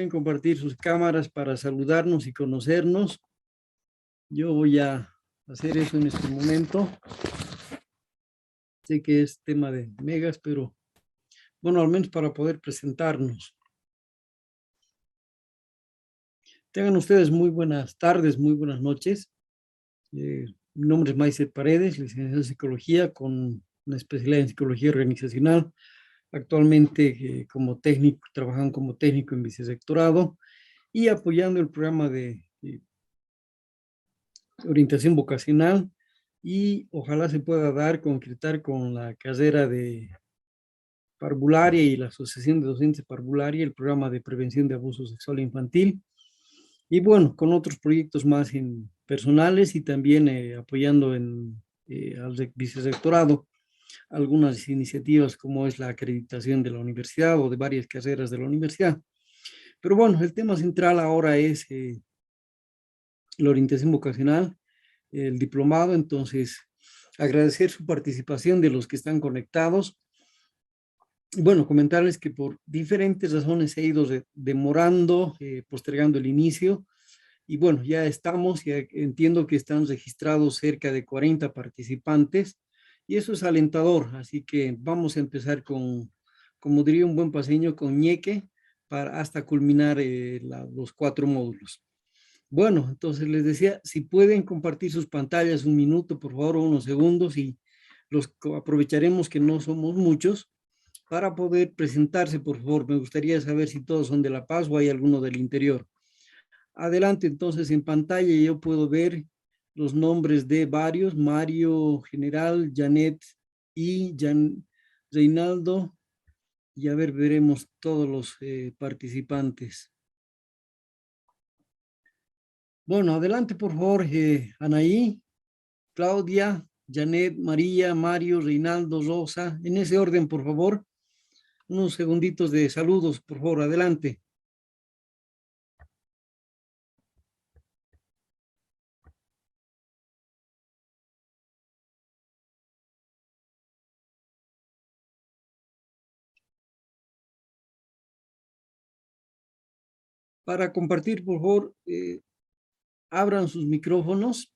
pueden compartir sus cámaras para saludarnos y conocernos. Yo voy a hacer eso en este momento. Sé que es tema de megas, pero bueno, al menos para poder presentarnos. Tengan ustedes muy buenas tardes, muy buenas noches. Mi nombre es Maiset Paredes, licenciado en Psicología con una especialidad en Psicología Organizacional. Actualmente como técnico, trabajando como técnico en vicesectorado y apoyando el programa de orientación vocacional y ojalá se pueda concretar con la carrera de parvularia y la Asociación de Docentes Parvularia, el programa de prevención de abuso sexual infantil y bueno, con otros proyectos más personales y también apoyando al vicesectorado algunas iniciativas como es la acreditación de la universidad o de varias carreras de la universidad. Pero bueno, el tema central ahora es la orientación vocacional, el diplomado, entonces agradecer su participación de los que están conectados. Y bueno, comentarles que por diferentes razones se ha ido demorando, postergando el inicio. Y bueno, ya estamos, ya entiendo que están registrados cerca de 40 participantes y eso es alentador. Así que vamos a empezar con, como diría un buen paseño, con ñeque para hasta culminar los 4 módulos. Bueno, entonces les decía, si pueden compartir sus pantallas un minuto, por favor, o unos segundos y aprovecharemos que no somos muchos para poder presentarse, por favor. Me gustaría saber si todos son de La Paz o hay alguno del interior. Adelante, entonces en pantalla yo puedo ver los nombres de varios, Mario, General, Janet y Reinaldo, y a ver, veremos todos los participantes. Bueno, adelante por favor, Anaí, Claudia, Janet, María, Mario, Reinaldo, Rosa, en ese orden, por favor. Unos segunditos de saludos, por favor, adelante. Para compartir, por favor, abran sus micrófonos.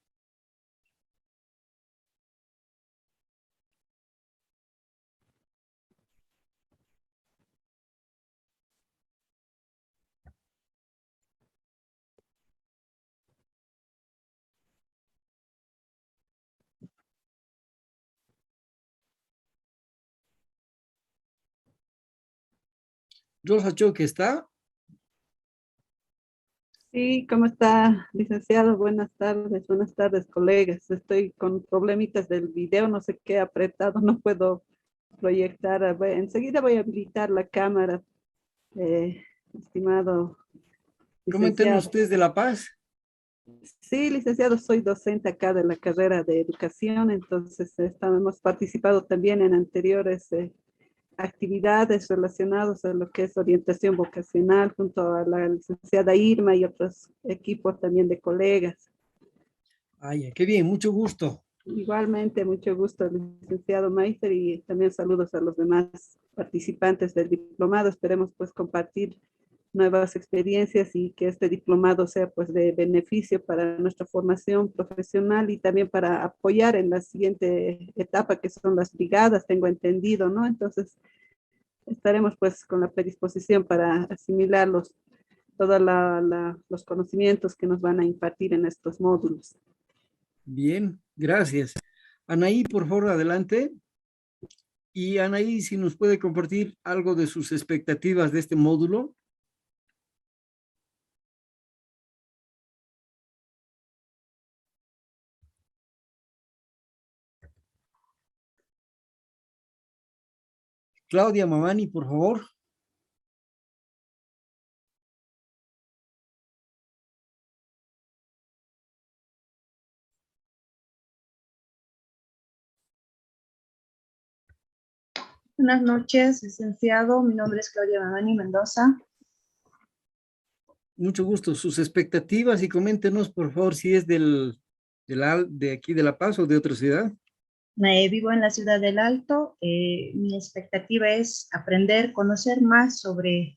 Rosa Choque está. Sí, ¿cómo está, licenciado? Buenas tardes, colegas. Estoy con problemitas del video, no sé qué apretado, no puedo proyectar. Enseguida voy a habilitar la cámara, estimado Coméntenos licenciado. ustedes de La Paz. Sí, licenciado, soy docente acá de la carrera de educación, entonces hemos participado también en anteriores actividades relacionadas a lo que es orientación vocacional junto a la licenciada Irma y otros equipos también de colegas. Ay, qué bien, mucho gusto. Igualmente, mucho gusto, licenciado Maifer, y también saludos a los demás participantes del diplomado. Esperemos pues compartir nuevas experiencias y que este diplomado sea pues de beneficio para nuestra formación profesional y también para apoyar en la siguiente etapa que son las brigadas, tengo entendido, ¿no? Entonces, estaremos pues con la predisposición para asimilar todos los conocimientos que nos van a impartir en estos módulos. Bien, gracias. Anaí, por favor, adelante. Y Anaí, si nos puede compartir algo de sus expectativas de este módulo. Claudia Mamani, por favor. Buenas noches, licenciado. Mi nombre es Claudia Mamani Mendoza. Mucho gusto. Sus expectativas y coméntenos, por favor, si es de aquí de La Paz o de otra ciudad. Vivo en la ciudad del Alto. Mi expectativa es aprender, conocer más sobre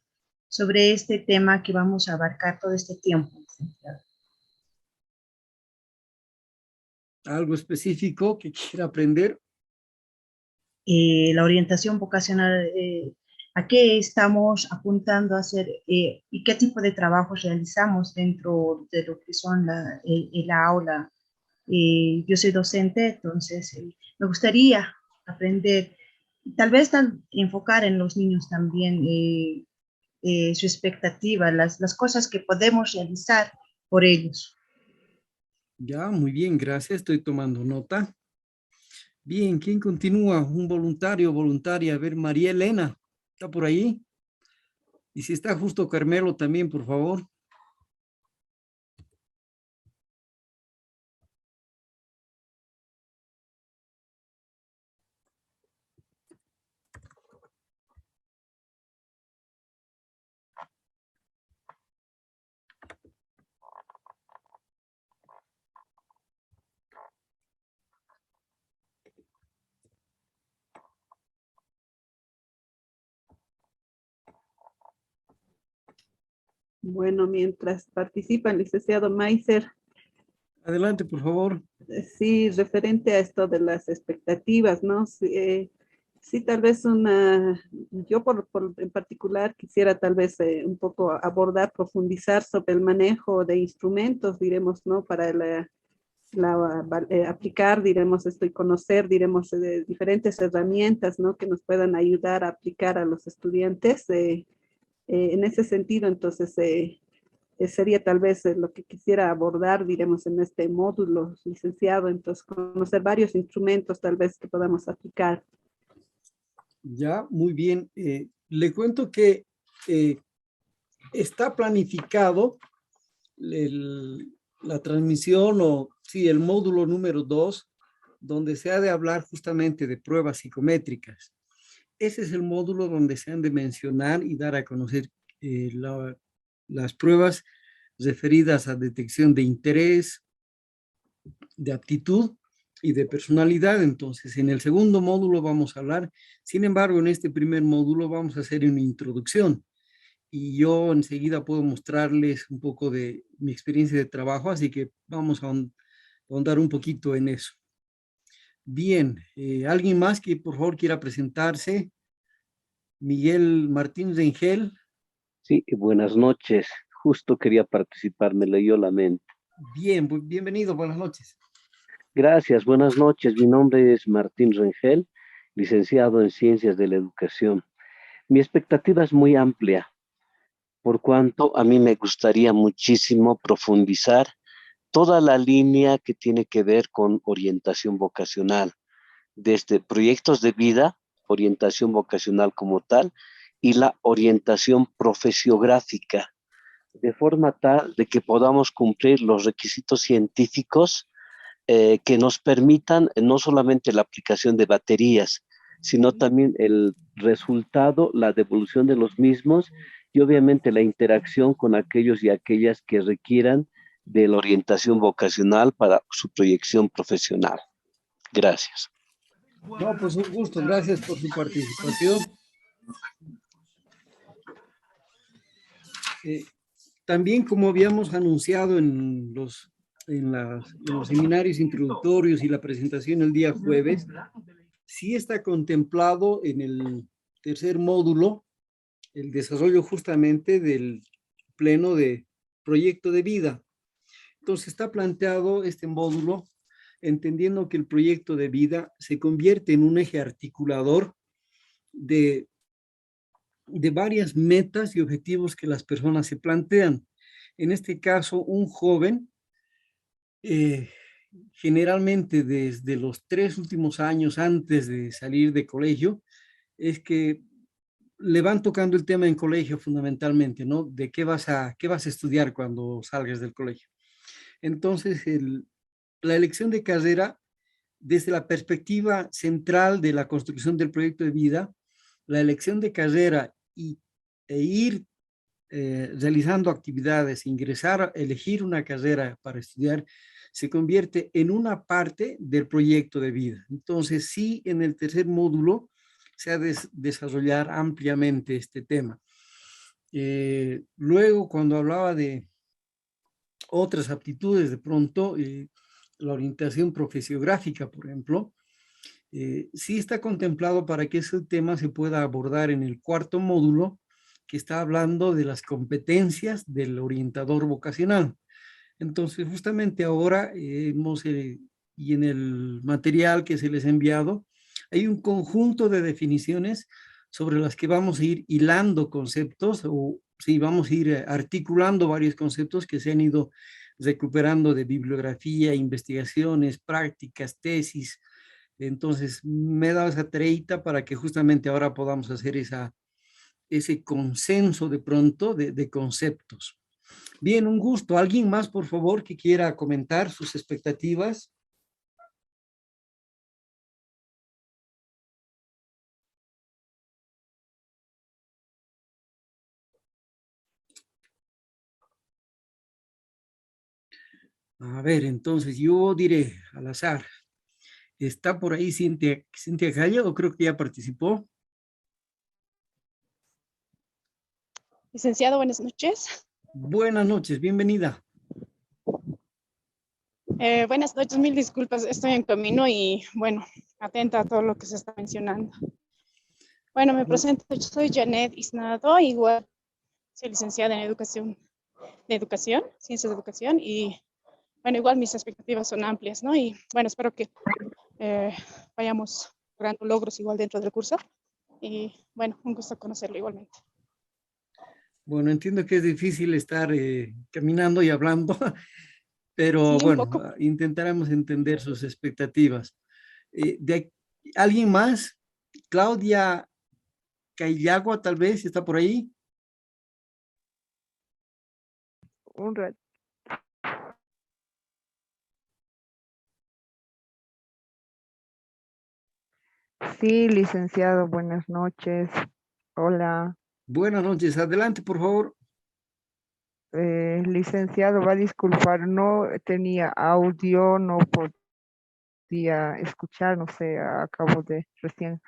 sobre este tema que vamos a abarcar todo este tiempo, licenciado. ¿Algo específico que quiera aprender? La orientación vocacional, a qué estamos apuntando a hacer y qué tipo de trabajos realizamos dentro de lo que son el aula. Yo soy docente, entonces me gustaría aprender, tal vez enfocar en los niños también su expectativa, las cosas que podemos realizar por ellos. Ya, muy bien, gracias. Estoy tomando nota. Bien, ¿quién continúa? Un voluntario o voluntaria. A ver, María Elena, ¿está por ahí? Y si está justo Carmelo también, por favor. Bueno, mientras participa el licenciado Maiser, Adelante, por favor. sí, referente a esto de las expectativas, ¿no? Sí, sí, tal vez yo en particular quisiera tal vez un poco abordar, profundizar sobre el manejo de instrumentos, diremos, ¿no? Para aplicar, diremos, esto y conocer, diremos, de diferentes herramientas, ¿no? Que nos puedan ayudar a aplicar a los estudiantes. En ese sentido, entonces, sería tal vez lo que quisiera abordar, diremos, en este módulo, licenciado, entonces conocer varios instrumentos tal vez que podamos aplicar. Ya, muy bien. Le cuento que está planificado la transmisión o sí, el módulo número 2, donde se ha de hablar justamente de pruebas psicométricas. Ese es el módulo donde se han de mencionar y dar a conocer las pruebas referidas a detección de interés, de aptitud y de personalidad. Entonces, en el segundo módulo vamos a hablar. Sin embargo, en este primer módulo vamos a hacer una introducción y yo enseguida puedo mostrarles un poco de mi experiencia de trabajo, así que vamos a ahondar un poquito en eso. Bien, ¿alguien más que por favor quiera presentarse? Miguel Martín Rengel. Sí, buenas noches. Justo quería participar, me leyó la mente. Bien, bienvenido, buenas noches. Gracias, buenas noches. Mi nombre es Martín Rengel, licenciado en Ciencias de la Educación. Mi expectativa es muy amplia, por cuanto a mí me gustaría muchísimo profundizar toda la línea que tiene que ver con orientación vocacional, desde proyectos de vida, orientación vocacional como tal, y la orientación profesiográfica, de forma tal de que podamos cumplir los requisitos científicos que nos permitan no solamente la aplicación de baterías, sino también el resultado, la devolución de los mismos y obviamente la interacción con aquellos y aquellas que requieran de la orientación vocacional para su proyección profesional. Gracias. No, pues un gusto, gracias por su participación. También, como habíamos anunciado en los seminarios introductorios y la presentación el día jueves, sí está contemplado en el tercer módulo el desarrollo justamente del pleno de proyecto de vida. Entonces está planteado este módulo entendiendo que el proyecto de vida se convierte en un eje articulador de varias metas y objetivos que las personas se plantean. En este caso, un joven, generalmente desde los 3 últimos años antes de salir de colegio, es que le van tocando el tema en colegio fundamentalmente, ¿no? De qué vas a estudiar cuando salgas del colegio. Entonces, la elección de carrera, desde la perspectiva central de la construcción del proyecto de vida, la elección de carrera e ir realizando actividades, ingresar, elegir una carrera para estudiar, se convierte en una parte del proyecto de vida. Entonces, sí, en el tercer módulo se ha de desarrollar ampliamente este tema. Luego, cuando hablaba de otras aptitudes, de pronto, la orientación profesiográfica, por ejemplo, sí está contemplado para que ese tema se pueda abordar en el cuarto módulo, que está hablando de las competencias del orientador vocacional. Entonces, justamente ahora y en el material que se les ha enviado, hay un conjunto de definiciones sobre las que vamos a ir hilando conceptos o sí, vamos a ir articulando varios conceptos que se han ido recuperando de bibliografía, investigaciones, prácticas, tesis. Entonces, me he dado esa tareita para que justamente ahora podamos hacer ese consenso de pronto de conceptos. Bien, un gusto. ¿Alguien más, por favor, que quiera comentar sus expectativas? A ver, entonces yo diré al azar. ¿Está por ahí Cintia Calle o creo que ya participó? Licenciado, buenas noches. Buenas noches, bienvenida. Buenas noches, mil disculpas, estoy en camino y bueno, atenta a todo lo que se está mencionando. Bueno, me presento, yo soy Janet Isnado, igual soy licenciada en ciencias de educación y bueno, igual mis expectativas son amplias, ¿no? Y bueno, espero que vayamos logrando logros igual dentro del curso y bueno, un gusto conocerlo igualmente. Bueno, entiendo que es difícil estar caminando y hablando, pero Sí, un bueno, poco. intentaremos entender sus expectativas. ¿Alguien más? Claudia Caillagua, tal vez, ¿está por ahí? Un rato. Sí, licenciado, buenas noches. Hola. Buenas noches, adelante, por favor. Licenciado, va a disculpar, no tenía audio, no podía escuchar, no sé, acabo de recién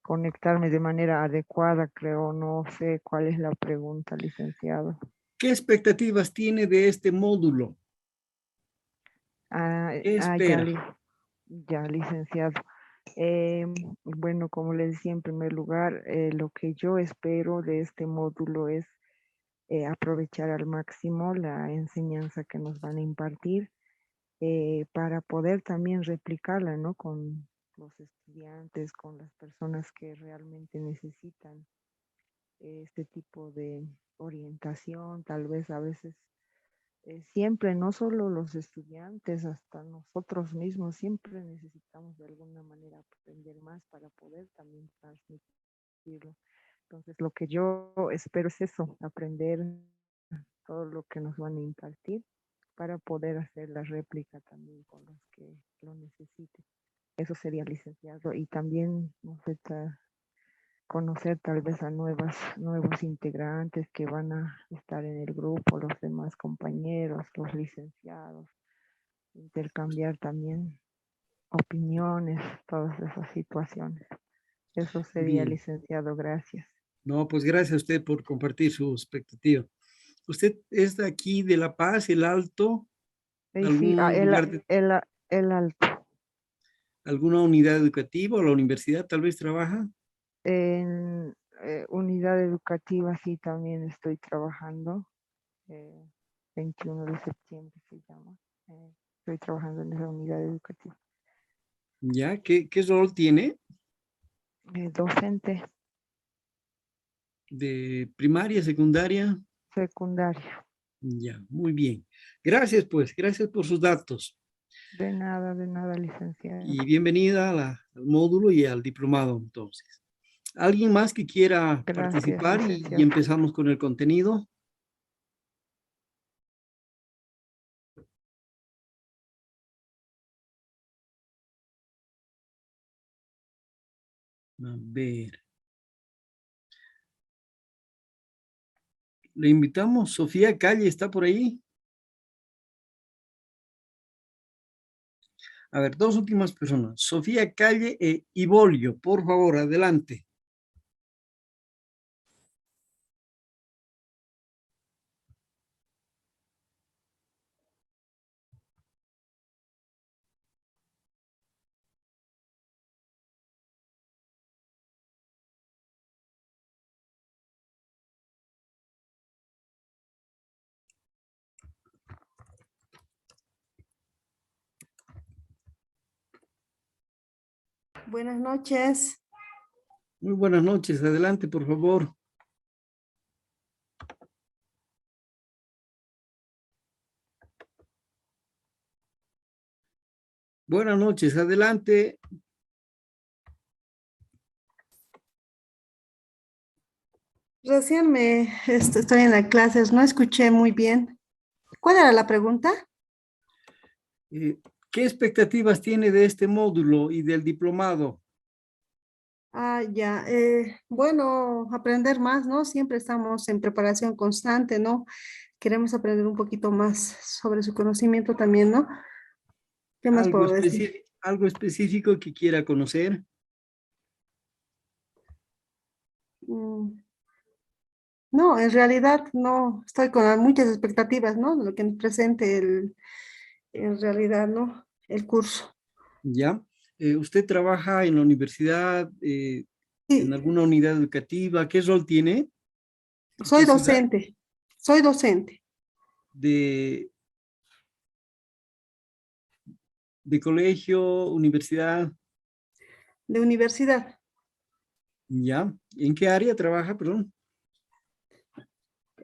conectarme de manera adecuada, creo, no sé cuál es la pregunta, licenciado. ¿Qué expectativas tiene de este módulo? ¿Qué espera? Ya, licenciado. Bueno, como les decía en primer lugar, lo que yo espero de este módulo es aprovechar al máximo la enseñanza que nos van a impartir para poder también replicarla, ¿no? Con los estudiantes, con las personas que realmente necesitan este tipo de orientación, tal vez a veces siempre, no solo los estudiantes, hasta nosotros mismos, siempre necesitamos de alguna manera aprender más para poder también transmitirlo. Entonces, lo que yo espero es eso, aprender todo lo que nos van a impartir para poder hacer la réplica también con los que lo necesiten. Eso sería, licenciado. Y también, no sé, conocer tal vez a nuevos integrantes que van a estar en el grupo, los demás compañeros, los licenciados, intercambiar también opiniones, todas esas situaciones. Eso sería, Bien. licenciado, gracias. No, pues gracias a usted por compartir su expectativa. ¿Usted es de aquí, de La Paz, el Alto? Y sí, ¿Algún lugar de el alto. alguna unidad educativa o la universidad tal vez trabaja? En unidad educativa sí también estoy trabajando. 21 de septiembre se llama. Estoy trabajando en esa unidad educativa. ¿Ya? ¿Qué rol tiene? Docente ¿De primaria, secundaria? secundario. Ya, muy bien. Gracias, pues. Gracias por sus datos. De nada, licenciado. Y bienvenida al módulo y al diplomado, entonces. ¿Alguien más que quiera Gracias, participar y licenciado. empezamos con el contenido? A ver. Le invitamos. Sofía Calle, ¿está por ahí? A ver, dos últimas personas. Sofía Calle e Ibolio, por favor, adelante. Buenas noches. Muy buenas noches. Adelante, por favor. Buenas noches. Adelante. Recién estoy en la clase, no escuché muy bien. ¿Cuál era la pregunta? ¿Qué expectativas tiene de este módulo y del diplomado? Ya. Bueno, aprender más, ¿no? Siempre estamos en preparación constante, ¿no? Queremos aprender un poquito más sobre su conocimiento también, ¿no? ¿Qué más puedo decir? ¿Algo específico que quiera conocer? No, en realidad no, estoy con muchas expectativas, ¿no? De lo que nos presente en realidad, ¿no? El curso. ¿Ya? ¿Usted trabaja en la universidad, en Sí, alguna unidad educativa? ¿Qué rol tiene? ¿En soy qué ciudad? docente, soy docente ¿De colegio, universidad? de universidad, ¿Ya? ¿En qué área trabaja, perdón?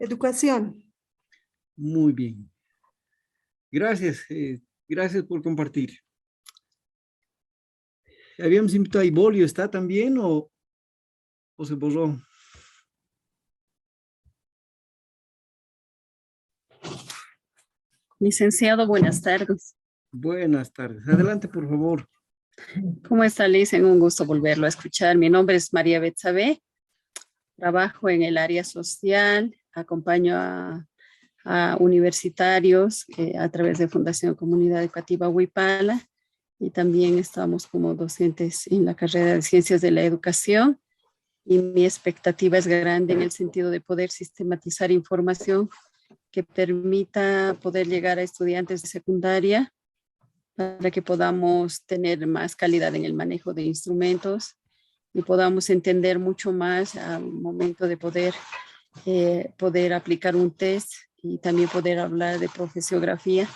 educación. Muy bien. Gracias, gracias por compartir. Habíamos invitado a Ibolio, ¿está también o se borró? Licenciado, buenas tardes. Buenas tardes. Adelante, por favor. ¿Cómo está, Licen? Un gusto volverlo a escuchar. Mi nombre es María Betsabe. Trabajo en el área social, acompaño a universitarios a través de Fundación Comunidad Educativa Huipala y también estamos como docentes en la carrera de Ciencias de la Educación y mi expectativa es grande en el sentido de poder sistematizar información que permita poder llegar a estudiantes de secundaria para que podamos tener más calidad en el manejo de instrumentos y podamos entender mucho más al momento de poder aplicar un test y también poder hablar de profesiografía,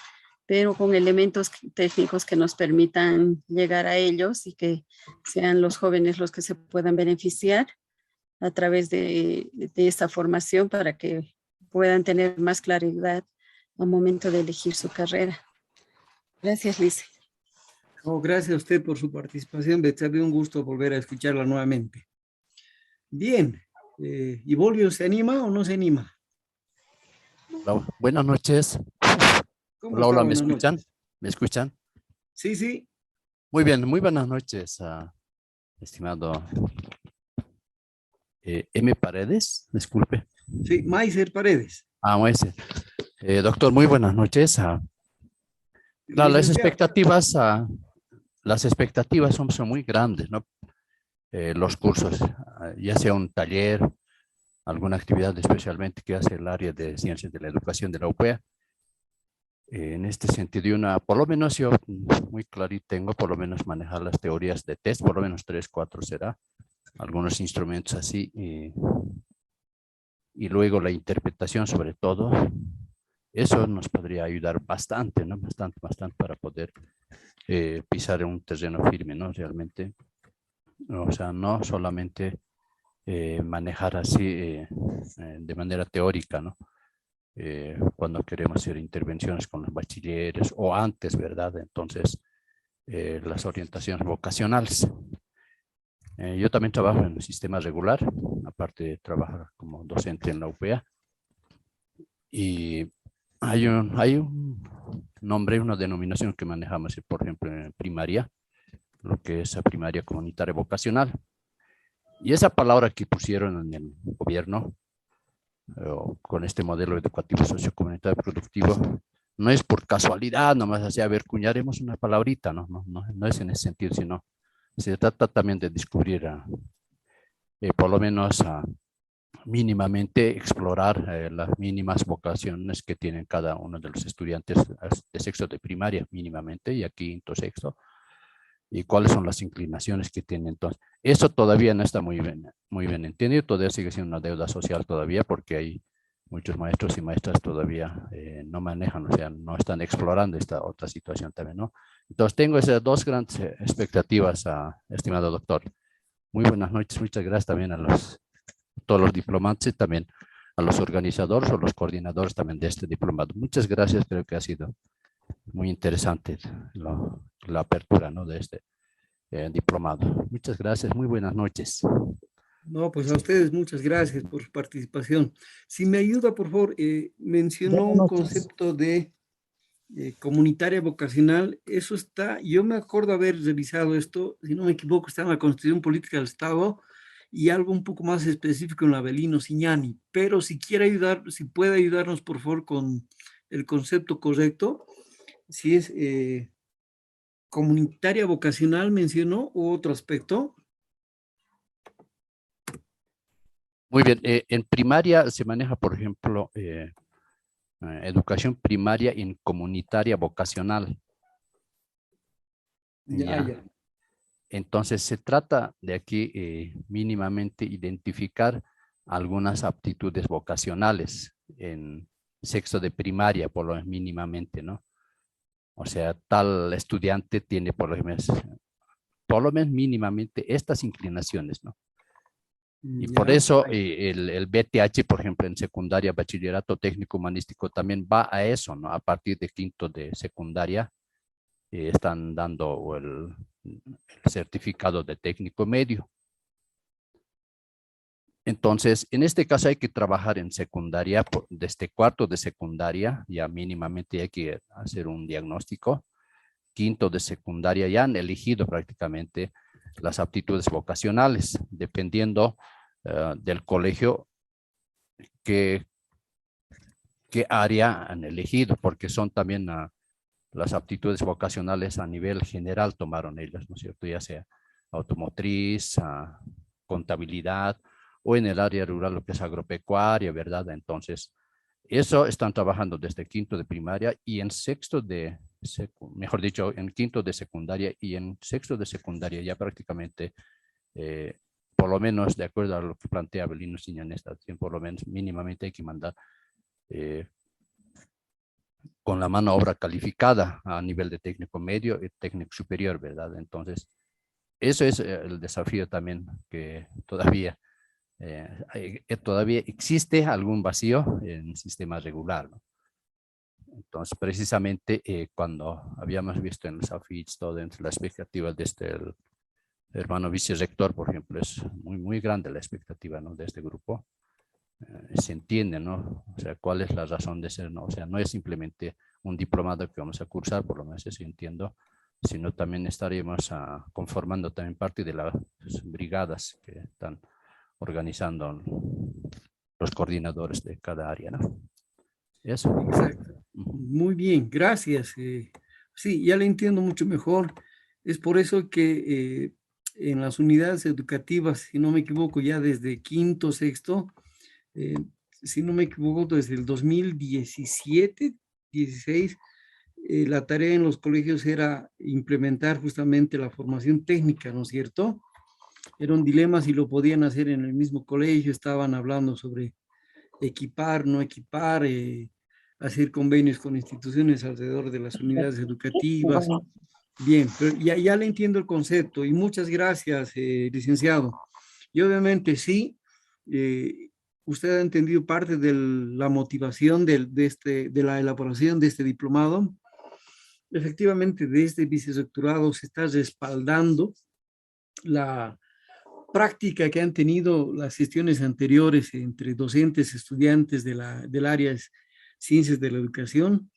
pero con elementos técnicos que nos permitan llegar a ellos y que sean los jóvenes los que se puedan beneficiar a través de esta formación para que puedan tener más claridad al momento de elegir su carrera. Gracias, Lice. Oh, gracias a usted por su participación, Betsabe. Un gusto volver a escucharla nuevamente. Bien. ¿Ibolio se anima o no se anima? Hola, buenas noches. ¿Cómo Hola, está? hola, ¿me Buenas escuchan? noches. ¿Me escuchan? Sí, sí. Muy bien, muy buenas noches, estimado M. Paredes, disculpe. Sí, Maiser Paredes. Ese. Doctor, muy buenas noches. Claro, Licenciado. las expectativas son muy grandes, ¿no? Los cursos, ya sea un taller, alguna actividad especialmente que hace el área de Ciencias de la Educación de la UPEA. En este sentido, por lo menos yo muy clarito tengo, por lo menos manejar las teorías de test, por lo menos 3, 4 será, algunos instrumentos así, y luego la interpretación sobre todo, eso nos podría ayudar bastante, ¿no? Bastante para poder pisar en un terreno firme, ¿no? Realmente, o sea, no solamente manejar así de manera teórica, ¿no? Cuando queremos hacer intervenciones con los bachilleres o antes, ¿verdad? Entonces, las orientaciones vocacionales. Yo también trabajo en el sistema regular, aparte de trabajar como docente en la UPEA. Y hay un nombre, una denominación que manejamos, por ejemplo, en primaria, lo que es la primaria comunitaria vocacional. Y esa palabra que pusieron en el gobierno, con este modelo educativo sociocomunitario productivo, no es por casualidad, nomás así, a ver, cuñaremos una palabrita, no es en ese sentido, sino se trata también de descubrir, por lo menos mínimamente explorar las mínimas vocaciones que tienen cada uno de los estudiantes de sexto de primaria, mínimamente, y aquí quinto, sexto, y cuáles son las inclinaciones que tienen. Entonces, eso todavía no está muy bien entendido, todavía sigue siendo una deuda social todavía, porque hay muchos maestros y maestras todavía no manejan, o sea, no están explorando esta otra situación también, ¿no? Entonces tengo esas dos grandes expectativas, estimado doctor. Muy buenas noches, muchas gracias también a todos los diplomantes y también a los organizadores o los coordinadores también de este diplomado. Muchas gracias, creo que ha sido muy interesante la apertura, ¿no?, de este diplomado. Muchas gracias, muy buenas noches. No, pues a ustedes muchas gracias por su participación. Si me ayuda, por favor, mencionó un concepto de comunitaria vocacional. Eso está, yo me acuerdo haber revisado esto, si no me equivoco, está en la Constitución Política del Estado y algo un poco más específico en la Avelino Signani. Pero si quiere ayudar, si puede ayudarnos, por favor, con el concepto correcto, si es comunitaria vocacional, mencionó, u otro aspecto. Muy bien, en primaria se maneja, por ejemplo, educación primaria en comunitaria vocacional. Ya. Entonces se trata de aquí mínimamente identificar algunas aptitudes vocacionales en sexto de primaria, por lo menos mínimamente, ¿no? O sea, tal estudiante tiene por lo menos mínimamente estas inclinaciones, ¿no? Y por eso el BTH, por ejemplo, en secundaria, bachillerato técnico humanístico, también va a eso, ¿no? A partir de quinto de secundaria, están dando el certificado de técnico medio. Entonces, en este caso hay que trabajar en secundaria, desde cuarto de secundaria, ya mínimamente hay que hacer un diagnóstico. Quinto de secundaria ya han elegido prácticamente las aptitudes vocacionales, dependiendo del colegio qué área han elegido, porque son también las aptitudes vocacionales a nivel general tomaron ellas, ¿no es cierto? Ya sea automotriz, contabilidad, o en el área rural lo que es agropecuaria, ¿verdad? Entonces, eso están trabajando desde quinto de primaria y en sexto de, mejor dicho, en quinto de secundaria y en sexto de secundaria ya prácticamente, por lo menos de acuerdo a lo que plantea Avelino Signani, por lo menos mínimamente hay que mandar con la mano obra calificada a nivel de técnico medio y técnico superior, ¿verdad? Entonces, eso es el desafío también que todavía existe algún vacío en el sistema regular, ¿no? Entonces, precisamente cuando habíamos visto en los afiches todo entre las expectativas de el hermano vicerrector, por ejemplo, es muy grande la expectativa, ¿no?, de este grupo. Se entiende, ¿no? O sea, cuál es la razón de ser, ¿no? O sea, no es simplemente un diplomado que vamos a cursar, por lo menos así entiendo, sino también estaríamos conformando también parte de las brigadas que están organizando los coordinadores de cada área, ¿no? Eso. Exacto. Muy bien, gracias. Sí, ya le entiendo mucho mejor. Es por eso que en las unidades educativas, si no me equivoco, ya desde quinto, sexto, si no me equivoco, desde el 2017, 16, la tarea en los colegios era implementar justamente la formación técnica, ¿no es cierto? Era un dilema si lo podían hacer en el mismo colegio, estaban hablando sobre equipar, no equipar, hacer convenios con instituciones alrededor de las unidades educativas. Bien, pero ya le entiendo el concepto y muchas gracias, licenciado. Y obviamente sí, usted ha entendido parte de la motivación de la elaboración de este diplomado. Efectivamente, de este vicedoctorado se está respaldando la práctica que han tenido las gestiones anteriores entre docentes, estudiantes del área de ciencias de la educación.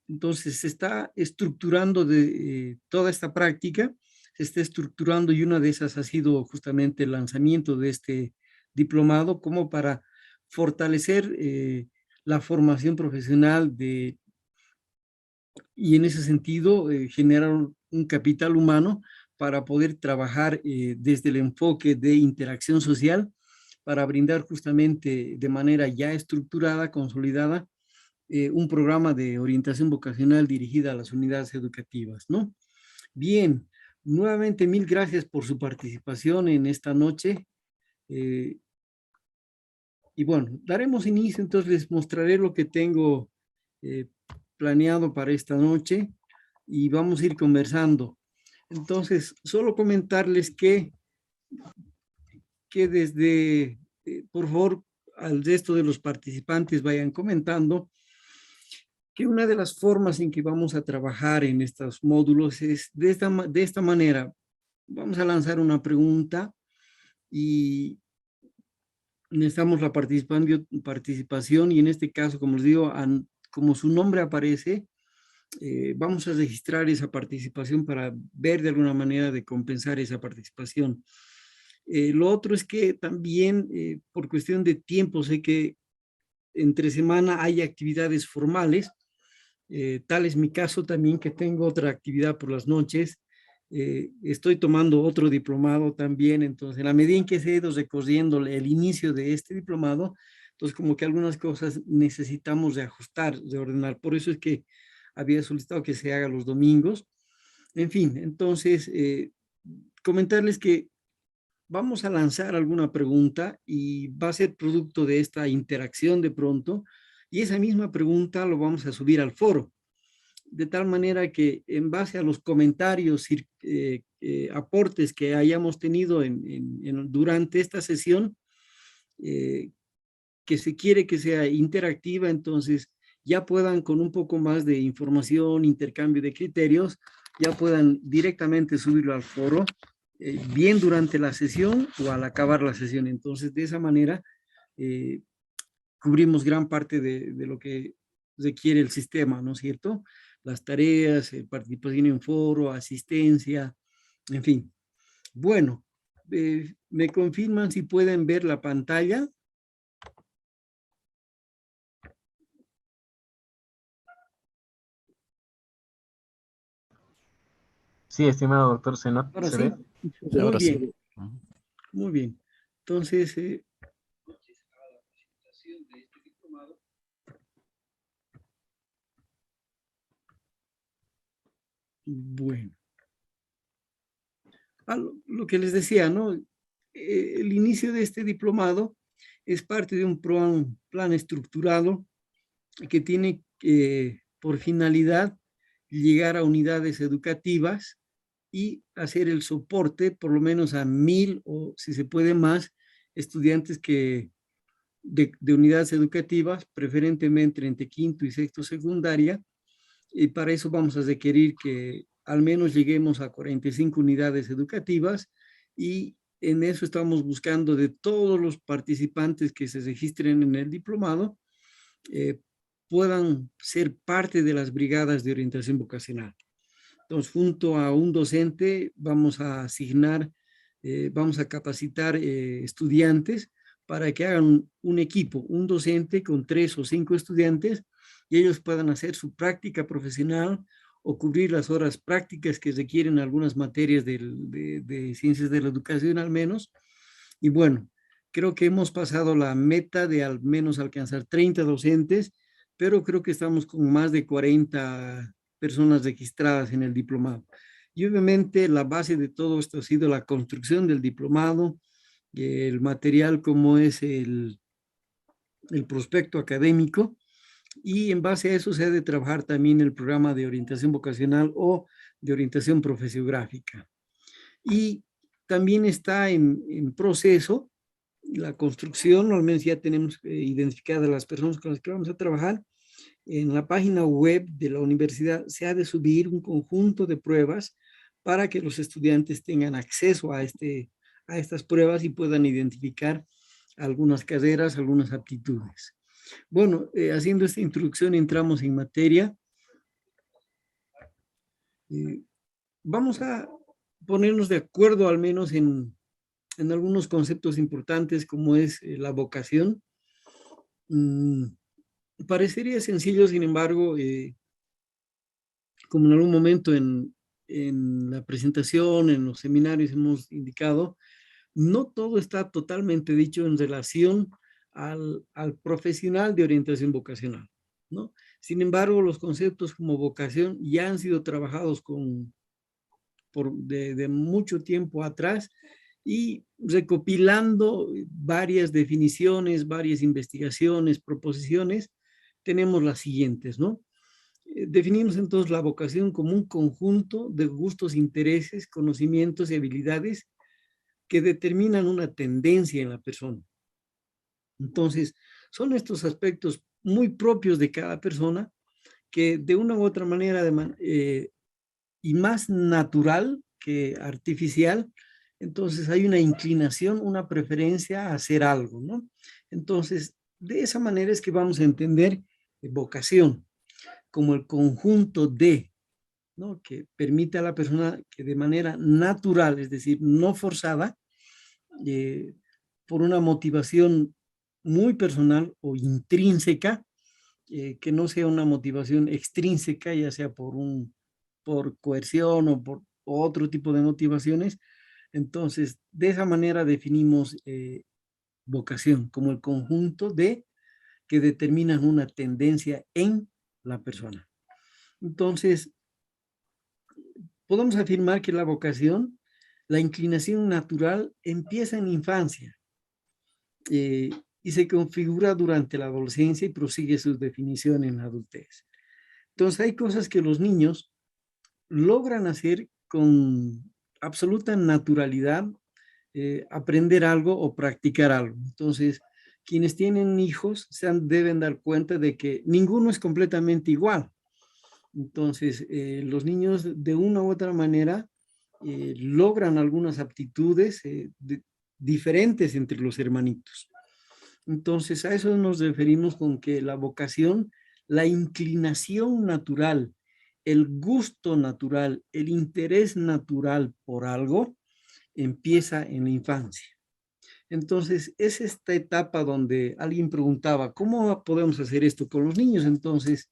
Entonces se está estructurando toda esta práctica, se está estructurando y una de esas ha sido justamente el lanzamiento de este diplomado como para fortalecer la formación profesional y en ese sentido generar un capital humano para poder trabajar desde el enfoque de interacción social para brindar justamente de manera ya estructurada, consolidada, un programa de orientación vocacional dirigida a las unidades educativas, ¿no? Bien, nuevamente mil gracias por su participación en esta noche. Y bueno, daremos inicio, entonces les mostraré lo que tengo planeado para esta noche y vamos a ir conversando. Entonces, solo comentarles que desde, por favor, al resto de los participantes vayan comentando que una de las formas en que vamos a trabajar en estos módulos es de esta manera. Vamos a lanzar una pregunta y necesitamos la participación y en este caso, como les digo, como su nombre aparece, vamos a registrar esa participación para ver de alguna manera de compensar esa participación. Lo otro es que también por cuestión de tiempo sé que entre semana hay actividades formales, tal es mi caso también que tengo otra actividad por las noches. Estoy tomando otro diplomado también, entonces en la medida en que se ha ido recorriendo el inicio de este diplomado, entonces como que algunas cosas necesitamos de ajustar, de ordenar, por eso es que había solicitado que se haga los domingos. En fin, entonces comentarles que vamos a lanzar alguna pregunta y va a ser producto de esta interacción de pronto, y esa misma pregunta lo vamos a subir al foro, de tal manera que en base a los comentarios y aportes que hayamos tenido durante esta sesión, que se quiere que sea interactiva, entonces ya puedan con un poco más de información, intercambio de criterios, ya puedan directamente subirlo al foro, bien durante la sesión o al acabar la sesión. Entonces, de esa manera, cubrimos gran parte de lo que requiere el sistema, ¿no es cierto? Las tareas, participación en foro, asistencia, en fin. Bueno, ¿me confirman si pueden ver la pantalla? Sí, estimado doctor, ¿se Ahora ve? sí, muy bien, muy bien. Entonces, bueno. Lo que les decía, ¿no? El inicio de este diplomado es parte de un plan estructurado que tiene por finalidad llegar a unidades educativas y hacer el soporte por lo menos a 1000 o si se puede más estudiantes de unidades educativas, preferentemente entre quinto y sexto secundaria, y para eso vamos a requerir que al menos lleguemos a 45 unidades educativas y en eso estamos buscando de todos los participantes que se registren en el diplomado, puedan ser parte de las brigadas de orientación vocacional. Entonces, junto a un docente vamos a asignar, vamos a capacitar estudiantes para que hagan un equipo, un docente con 3 o 5 estudiantes y ellos puedan hacer su práctica profesional o cubrir las horas prácticas que requieren algunas materias de ciencias de la educación al menos. Y bueno, creo que hemos pasado la meta de al menos alcanzar 30 docentes, pero creo que estamos con más de 40 personas registradas en el diplomado. Y obviamente la base de todo esto ha sido la construcción del diplomado, el material como es el prospecto académico, y en base a eso se ha de trabajar también el programa de orientación vocacional o de orientación profesiográfica. Y también está en proceso la construcción, al menos ya tenemos identificadas las personas con las que vamos a trabajar. En la página web de la universidad se ha de subir un conjunto de pruebas para que los estudiantes tengan acceso a estas pruebas y puedan identificar algunas carreras, algunas aptitudes. Bueno, haciendo esta introducción entramos en materia. Vamos a ponernos de acuerdo al menos en algunos conceptos importantes como es la vocación. Parecería sencillo, sin embargo, como en algún momento en la presentación, en los seminarios hemos indicado, no todo está totalmente dicho en relación al profesional de orientación vocacional, ¿no? Sin embargo, los conceptos como vocación ya han sido trabajados de mucho tiempo atrás y recopilando varias definiciones, varias investigaciones, proposiciones, tenemos las siguientes, ¿no? Definimos entonces la vocación como un conjunto de gustos, intereses, conocimientos y habilidades que determinan una tendencia en la persona. Entonces, son estos aspectos muy propios de cada persona que de una u otra manera y más natural que artificial, entonces hay una inclinación, una preferencia a hacer algo, ¿no? Entonces, de esa manera es que vamos a entender vocación como el conjunto de, ¿no? Que permite a la persona que de manera natural, es decir, no forzada, por una motivación muy personal o intrínseca, que no sea una motivación extrínseca, ya sea por coerción o por otro tipo de motivaciones. Entonces, de esa manera definimos vocación como el conjunto de que determinan una tendencia en la persona. Entonces, podemos afirmar que la vocación, la inclinación natural, empieza en la infancia y se configura durante la adolescencia y prosigue su definición en la adultez. Entonces, hay cosas que los niños logran hacer con absoluta naturalidad, aprender algo o practicar algo. Entonces, quienes tienen hijos deben dar cuenta de que ninguno es completamente igual. Entonces, los niños de una u otra manera logran algunas aptitudes diferentes entre los hermanitos. Entonces, a eso nos referimos con que la vocación, la inclinación natural, el gusto natural, el interés natural por algo, empieza en la infancia. Entonces, es esta etapa donde alguien preguntaba, ¿cómo podemos hacer esto con los niños? Entonces,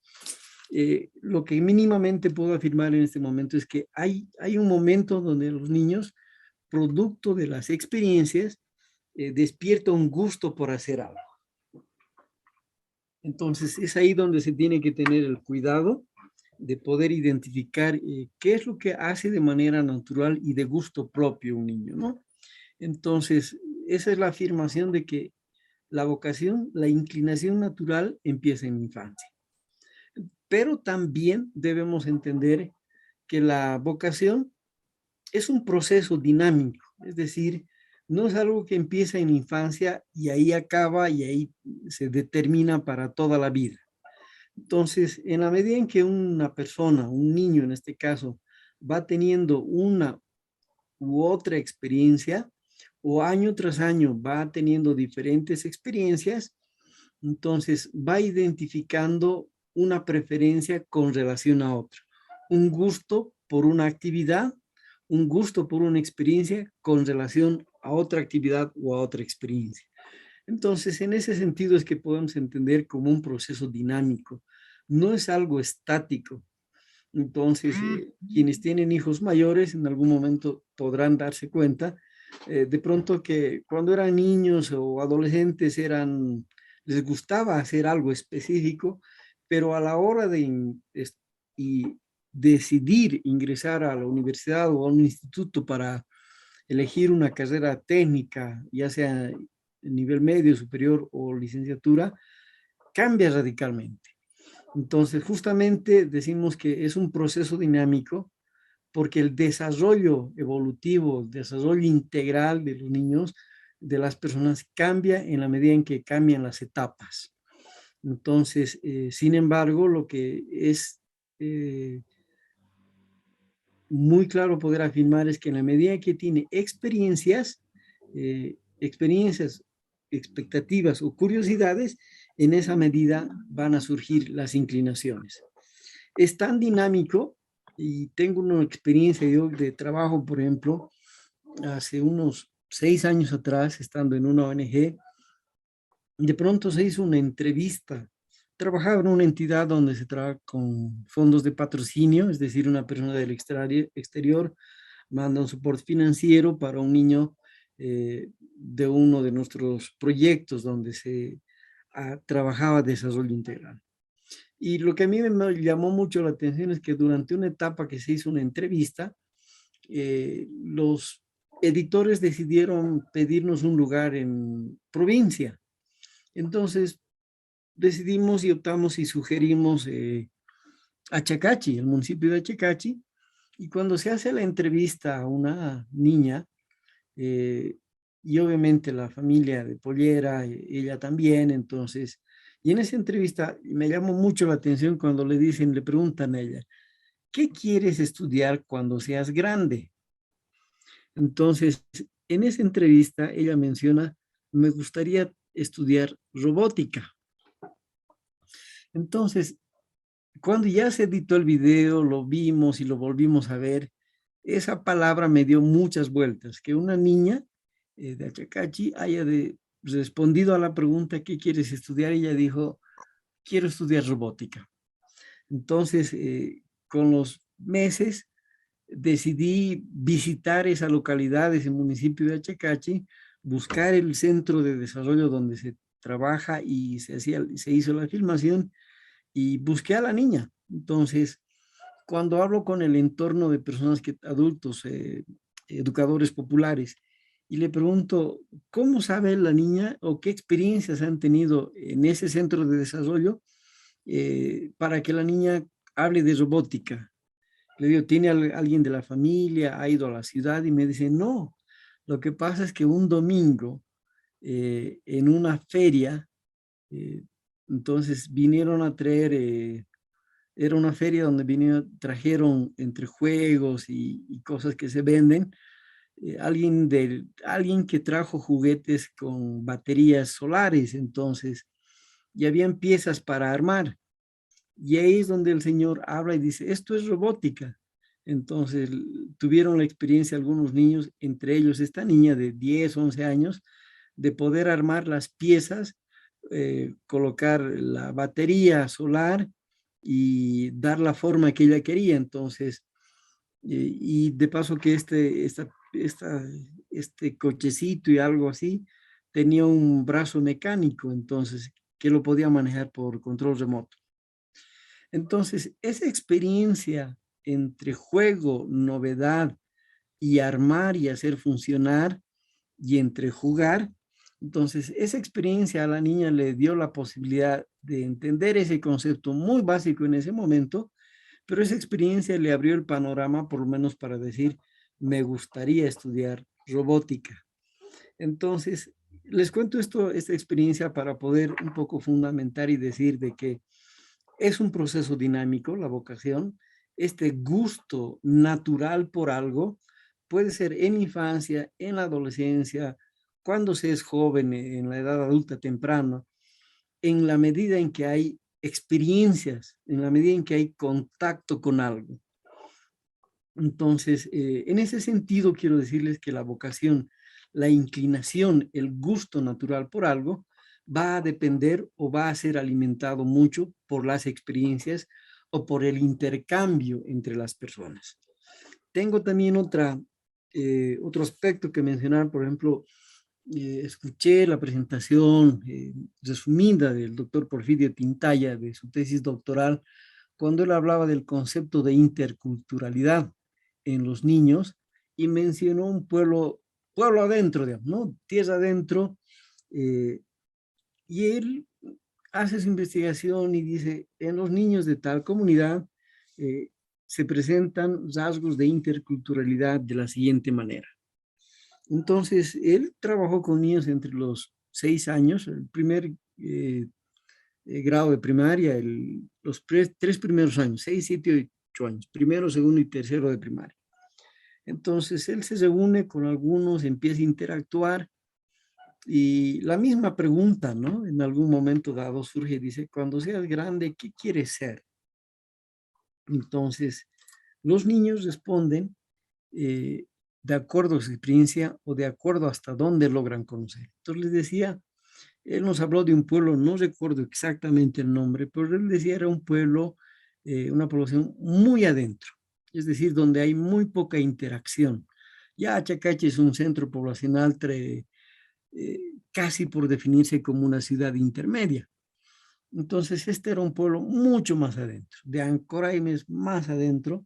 lo que mínimamente puedo afirmar en este momento es que hay un momento donde los niños, producto de las experiencias, despierta un gusto por hacer algo. Entonces, es ahí donde se tiene que tener el cuidado de poder identificar qué es lo que hace de manera natural y de gusto propio un niño, ¿no? Entonces, esa es la afirmación de que la vocación, la inclinación natural empieza en la infancia. Pero también debemos entender que la vocación es un proceso dinámico, es decir, no es algo que empieza en la infancia y ahí acaba y ahí se determina para toda la vida. Entonces, en la medida en que una persona, un niño en este caso, va teniendo una u otra experiencia o año tras año va teniendo diferentes experiencias, entonces va identificando una preferencia con relación a otra, un gusto por una actividad, un gusto por una experiencia con relación a otra actividad o a otra experiencia. Entonces, en ese sentido es que podemos entender como un proceso dinámico, no es algo estático. Entonces, quienes tienen hijos mayores en algún momento podrán darse cuenta de pronto que cuando eran niños o adolescentes les gustaba hacer algo específico, pero a la hora de decidir ingresar a la universidad o a un instituto para elegir una carrera técnica, ya sea nivel medio, superior o licenciatura, cambia radicalmente. Entonces, justamente decimos que es un proceso dinámico porque el desarrollo evolutivo, el desarrollo integral de los niños, de las personas, cambia en la medida en que cambian las etapas. Entonces, sin embargo, lo que es muy claro poder afirmar es que en la medida que tiene experiencias, expectativas o curiosidades, en esa medida van a surgir las inclinaciones. Es tan dinámico y tengo una experiencia yo de trabajo, por ejemplo, hace unos 6 años atrás, estando en una ONG, de pronto se hizo una entrevista. Trabajaba en una entidad donde se trabaja con fondos de patrocinio, es decir, una persona del exterior manda un soporte financiero para un niño de uno de nuestros proyectos donde se trabajaba desarrollo integral. Y lo que a mí me llamó mucho la atención es que durante una etapa que se hizo una entrevista, los editores decidieron pedirnos un lugar en provincia. Entonces decidimos y optamos y sugerimos Achacachi, el municipio de Achacachi, y cuando se hace la entrevista a una niña, y obviamente la familia de Pollera, ella también, entonces, y en esa entrevista me llamó mucho la atención cuando le dicen, le preguntan a ella, ¿qué quieres estudiar cuando seas grande? Entonces, en esa entrevista ella menciona, me gustaría estudiar robótica. Entonces, cuando ya se editó el video, lo vimos y lo volvimos a ver, esa palabra me dio muchas vueltas, que una niña de Achacachi haya respondido a la pregunta, ¿qué quieres estudiar? Ella dijo, quiero estudiar robótica. Entonces, con los meses, decidí visitar esa localidad, ese municipio de Achacachi, buscar el centro de desarrollo donde se trabaja y se hizo la filmación, y busqué a la niña. Entonces, cuando hablo con el entorno de personas adultos, educadores populares, y le pregunto, ¿cómo sabe la niña o qué experiencias han tenido en ese centro de desarrollo para que la niña hable de robótica? Le digo, ¿tiene alguien de la familia? ¿Ha ido a la ciudad? Y me dice, no. Lo que pasa es que un domingo, en una feria, entonces vinieron a traer, era una feria donde trajeron entre juegos y cosas que se venden, alguien que trajo juguetes con baterías solares, entonces, y habían piezas para armar. Y ahí es donde el señor habla y dice, esto es robótica. Entonces, tuvieron la experiencia algunos niños, entre ellos esta niña de 10, 11 años, de poder armar las piezas, colocar la batería solar y dar la forma que ella quería. Entonces, y de paso que este cochecito y algo así tenía un brazo mecánico, entonces, que lo podía manejar por control remoto. Entonces, esa experiencia entre juego, novedad y armar y hacer funcionar, y entre jugar, entonces esa experiencia a la niña le dio la posibilidad de entender ese concepto muy básico en ese momento, pero esa experiencia le abrió el panorama, por lo menos para decir, me gustaría estudiar robótica. Entonces, les cuento esta experiencia para poder un poco fundamentar y decir de que es un proceso dinámico, la vocación, este gusto natural por algo, puede ser en infancia, en la adolescencia, cuando se es joven, en la edad adulta temprana, en la medida en que hay experiencias, en la medida en que hay contacto con algo. Entonces, en ese sentido quiero decirles que la vocación, la inclinación, el gusto natural por algo, va a depender o va a ser alimentado mucho por las experiencias o por el intercambio entre las personas. Tengo también otro aspecto que mencionar, por ejemplo, escuché la presentación resumida del doctor Porfirio Tintaya de su tesis doctoral, cuando él hablaba del concepto de interculturalidad en los niños y mencionó un pueblo adentro, digamos, ¿no? Tierra adentro, y él hace su investigación y dice, en los niños de tal comunidad se presentan rasgos de interculturalidad de la siguiente manera. Entonces, él trabajó con niños entre los 6 años, el primer grado de primaria, los 3 primeros años, 6, 7 y 8 años, primero, segundo y tercero de primaria. Entonces, él se reúne con algunos, empieza a interactuar y la misma pregunta, ¿no? En algún momento dado surge y dice, cuando seas grande, ¿qué quieres ser? Entonces, los niños responden de acuerdo a su experiencia o de acuerdo hasta dónde logran conocer. Entonces les decía, él nos habló de un pueblo, no recuerdo exactamente el nombre, pero él decía era un pueblo, una población muy adentro, es decir, donde hay muy poca interacción. Ya Achacachi es un centro poblacional casi por definirse como una ciudad intermedia. Entonces este era un pueblo mucho más adentro, de Ancoraimes más adentro,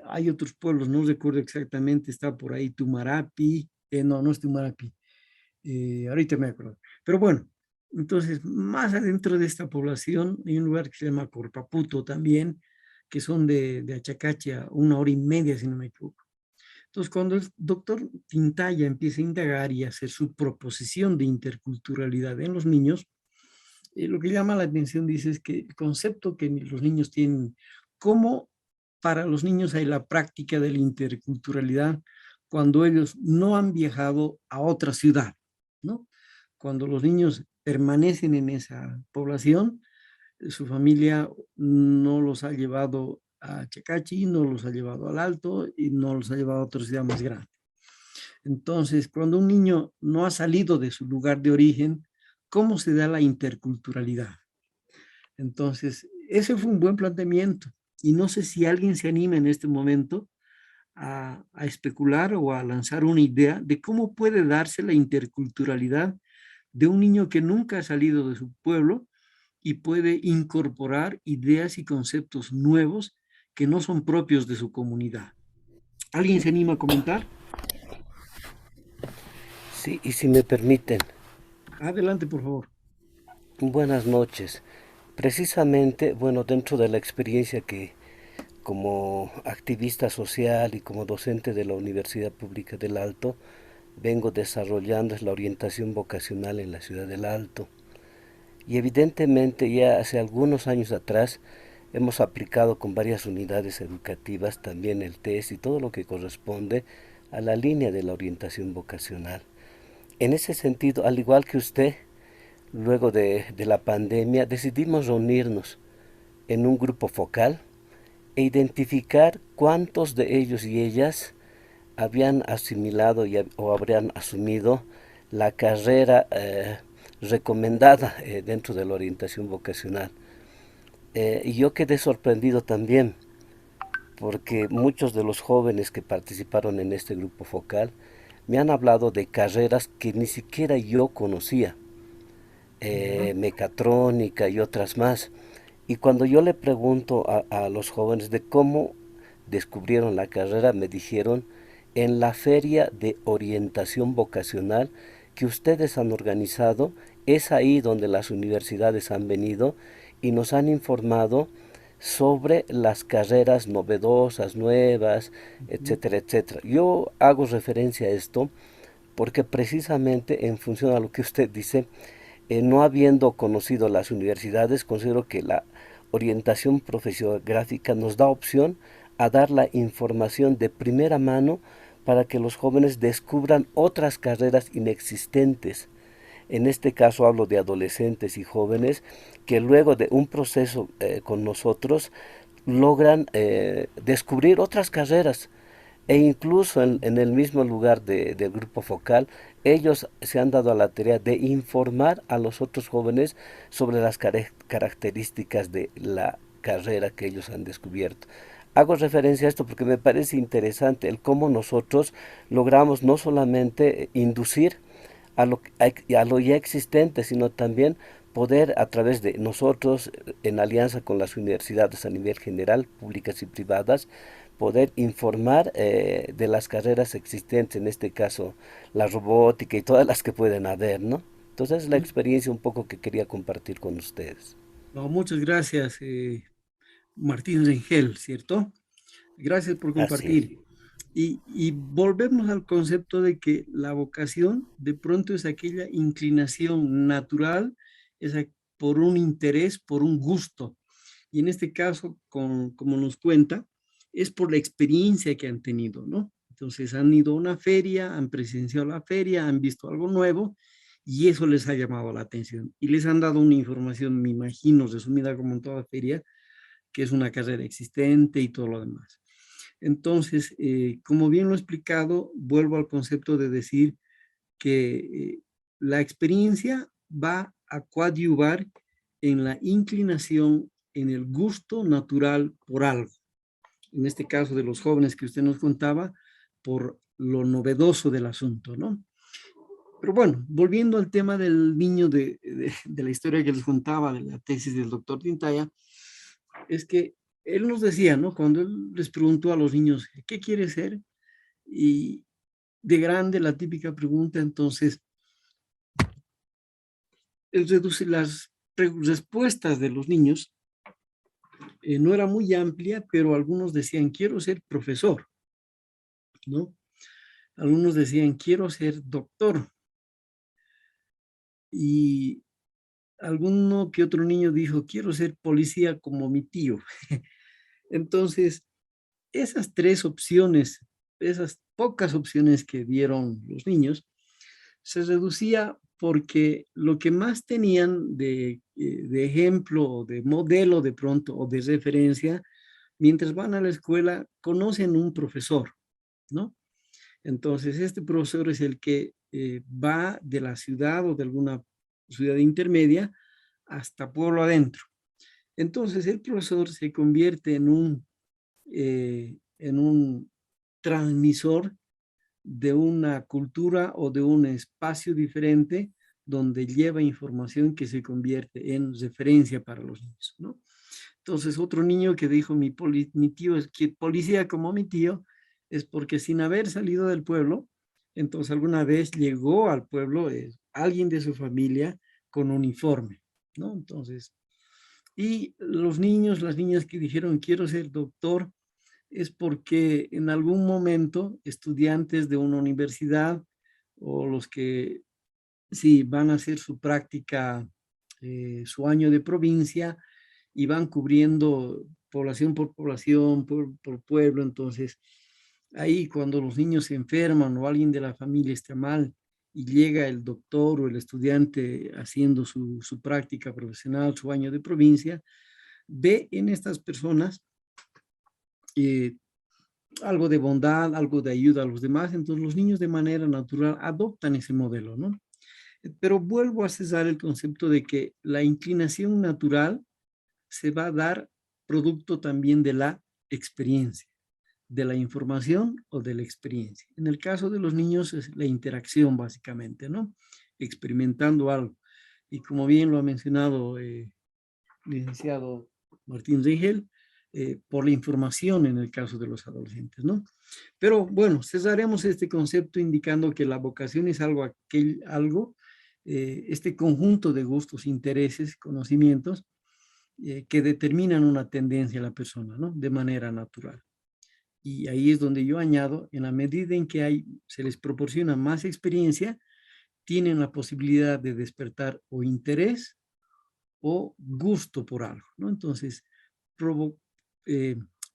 Hay otros pueblos, no recuerdo exactamente, está por ahí Tumarapi, no, no es Tumarapi, ahorita me acuerdo. Pero bueno, entonces, más adentro de esta población hay un lugar que se llama Corpaputo también, que son de Achacachi a 1 hora y media, si no me equivoco. Entonces, cuando el doctor Tintaya empieza a indagar y a hacer su proposición de interculturalidad en los niños, lo que llama la atención, dice, es que el concepto que los niños tienen, cómo para los niños hay la práctica de la interculturalidad cuando ellos no han viajado a otra ciudad, ¿no? Cuando los niños permanecen en esa población, su familia no los ha llevado a Chacachi, no los ha llevado al Alto y no los ha llevado a otra ciudad más grande. Entonces, cuando un niño no ha salido de su lugar de origen, ¿cómo se da la interculturalidad? Entonces, ese fue un buen planteamiento y no sé si alguien se anima en este momento a especular o a lanzar una idea de cómo puede darse la interculturalidad de un niño que nunca ha salido de su pueblo y puede incorporar ideas y conceptos nuevos que no son propios de su comunidad. ¿Alguien se anima a comentar? Sí, y si me permiten. Adelante, por favor. Buenas noches. Precisamente, bueno, dentro de la experiencia que como activista social y como docente de la Universidad Pública del Alto vengo desarrollando es la orientación vocacional en la ciudad del Alto. Y evidentemente ya hace algunos años atrás hemos aplicado con varias unidades educativas también el test y todo lo que corresponde a la línea de la orientación vocacional. En ese sentido, al igual que usted, luego de la pandemia decidimos reunirnos en un grupo focal e identificar cuántos de ellos y ellas habían asimilado o habrían asumido la carrera recomendada dentro de la orientación vocacional. Y yo quedé sorprendido también, porque muchos de los jóvenes que participaron en este grupo focal me han hablado de carreras que ni siquiera yo conocía, mecatrónica y otras más. Y cuando yo le pregunto a los jóvenes de cómo descubrieron la carrera, me dijeron, en la feria de orientación vocacional que ustedes han organizado, es ahí donde las universidades han venido y nos han informado sobre las carreras novedosas, nuevas, etcétera, etcétera. Yo hago referencia a esto porque precisamente en función a lo que usted dice, no habiendo conocido las universidades, considero que la orientación profesionográfica nos da opción a dar la información de primera mano para que los jóvenes descubran otras carreras inexistentes. En este caso hablo de adolescentes y jóvenes que luego de un proceso con nosotros logran descubrir otras carreras e incluso en el mismo lugar del grupo focal ellos se han dado a la tarea de informar a los otros jóvenes sobre las características de la carrera que ellos han descubierto. Hago referencia a esto porque me parece interesante el cómo nosotros logramos no solamente inducir a lo ya existente, sino también poder a través de nosotros, en alianza con las universidades a nivel general, públicas y privadas, poder informar de las carreras existentes, en este caso la robótica y todas las que pueden haber, ¿no? Entonces es la experiencia un poco que quería compartir con ustedes. No, muchas gracias, Martín Rengel, ¿cierto? Gracias por compartir. Y volvemos al concepto de que la vocación de pronto es aquella inclinación natural, por un interés, por un gusto. Y en este caso, como nos cuenta, es por la experiencia que han tenido, ¿no? Entonces han ido a una feria, han presenciado la feria, han visto algo nuevo y eso les ha llamado la atención. Y les han dado una información, me imagino, resumida como en toda feria, que es una carrera existente y todo lo demás. Entonces, como bien lo he explicado, vuelvo al concepto de decir que la experiencia va a coadyuvar en la inclinación, en el gusto natural por algo. En este caso de los jóvenes que usted nos contaba, por lo novedoso del asunto, ¿no? Pero bueno, volviendo al tema del niño de la historia que les contaba, de la tesis del doctor Tintaya, es que él nos decía, ¿no? Cuando él les preguntó a los niños, ¿qué quiere ser? Y de grande, la típica pregunta, entonces, él reduce las respuestas de los niños, no era muy amplia, pero algunos decían, quiero ser profesor, ¿no? Algunos decían, quiero ser doctor. Y alguno que otro niño dijo, quiero ser policía como mi tío. Entonces, esas tres opciones, esas pocas opciones que dieron los niños, se reducía porque lo que más tenían de ejemplo, de modelo de pronto, o de referencia, mientras van a la escuela, conocen un profesor, ¿no? Entonces, este profesor es el que va de la ciudad o de alguna ciudad intermedia hasta pueblo adentro. Entonces, el profesor se convierte en un transmisor de una cultura o de un espacio diferente donde lleva información que se convierte en referencia para los niños, ¿no? Entonces, otro niño que dijo, mi tío es que policía como mi tío, es porque sin haber salido del pueblo, entonces alguna vez llegó al pueblo alguien de su familia con uniforme, ¿no? Entonces, y los niños, las niñas que dijeron, quiero ser doctor, es porque en algún momento estudiantes de una universidad o los que sí van a hacer su práctica, su año de provincia y van cubriendo población por población, por pueblo, entonces ahí cuando los niños se enferman o alguien de la familia está mal y llega el doctor o el estudiante haciendo su práctica profesional, su año de provincia, ve en estas personas algo de bondad, algo de ayuda a los demás, entonces los niños de manera natural adoptan ese modelo, ¿no? Pero vuelvo a cesar el concepto de que la inclinación natural se va a dar producto también de la experiencia, de la información o de la experiencia. En el caso de los niños es la interacción básicamente, ¿no? Experimentando algo. Y como bien lo ha mencionado licenciado Martín Rigel, por la información en el caso de los adolescentes, ¿no? Pero bueno, cesaremos este concepto indicando que la vocación es algo, este conjunto de gustos, intereses, conocimientos que determinan una tendencia a la persona, ¿no? De manera natural. Y ahí es donde yo añado, en la medida en que se les proporciona más experiencia, tienen la posibilidad de despertar o interés o gusto por algo, ¿no? Entonces,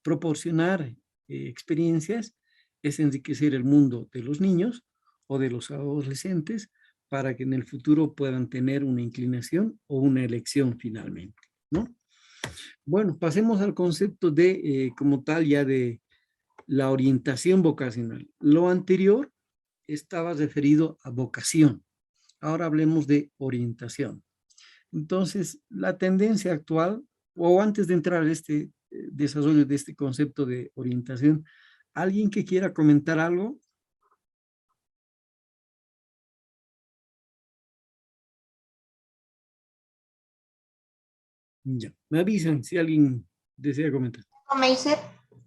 proporcionar experiencias es enriquecer el mundo de los niños o de los adolescentes para que en el futuro puedan tener una inclinación o una elección finalmente, ¿no? Bueno, pasemos al concepto de, como tal, ya de la orientación vocacional. Lo anterior estaba referido a vocación. Ahora hablemos de orientación. Entonces, la tendencia actual, o antes de entrar a este desarrollo de este concepto de orientación, ¿alguien que quiera comentar algo? Ya, me avisan si alguien desea comentar. Meiser.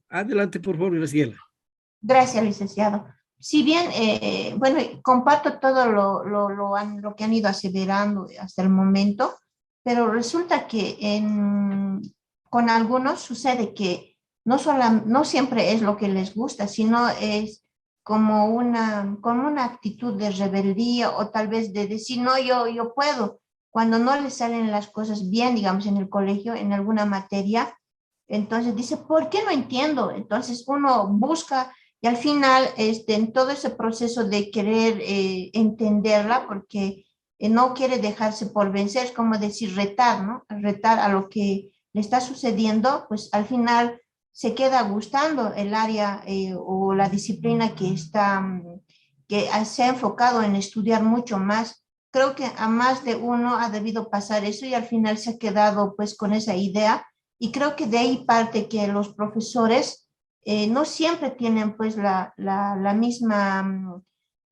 Adelante, por favor, Graciela. Gracias, licenciado. Si bien, bueno, comparto todo lo que han ido aseverando hasta el momento, pero resulta que con algunos sucede que no siempre es lo que les gusta, sino es como una actitud de rebeldía o tal vez de decir, no, yo puedo, cuando no les salen las cosas bien, digamos, en el colegio, en alguna materia, entonces dice, ¿por qué no entiendo? Entonces uno busca y al final, en todo ese proceso de querer entenderla, porque no quiere dejarse por vencer, es como decir retar, ¿no? Retar a lo que le está sucediendo, pues al final se queda gustando el área o la disciplina que se ha enfocado en estudiar mucho más. Creo que a más de uno ha debido pasar eso y al final se ha quedado pues con esa idea y creo que de ahí parte que los profesores no siempre tienen pues la misma,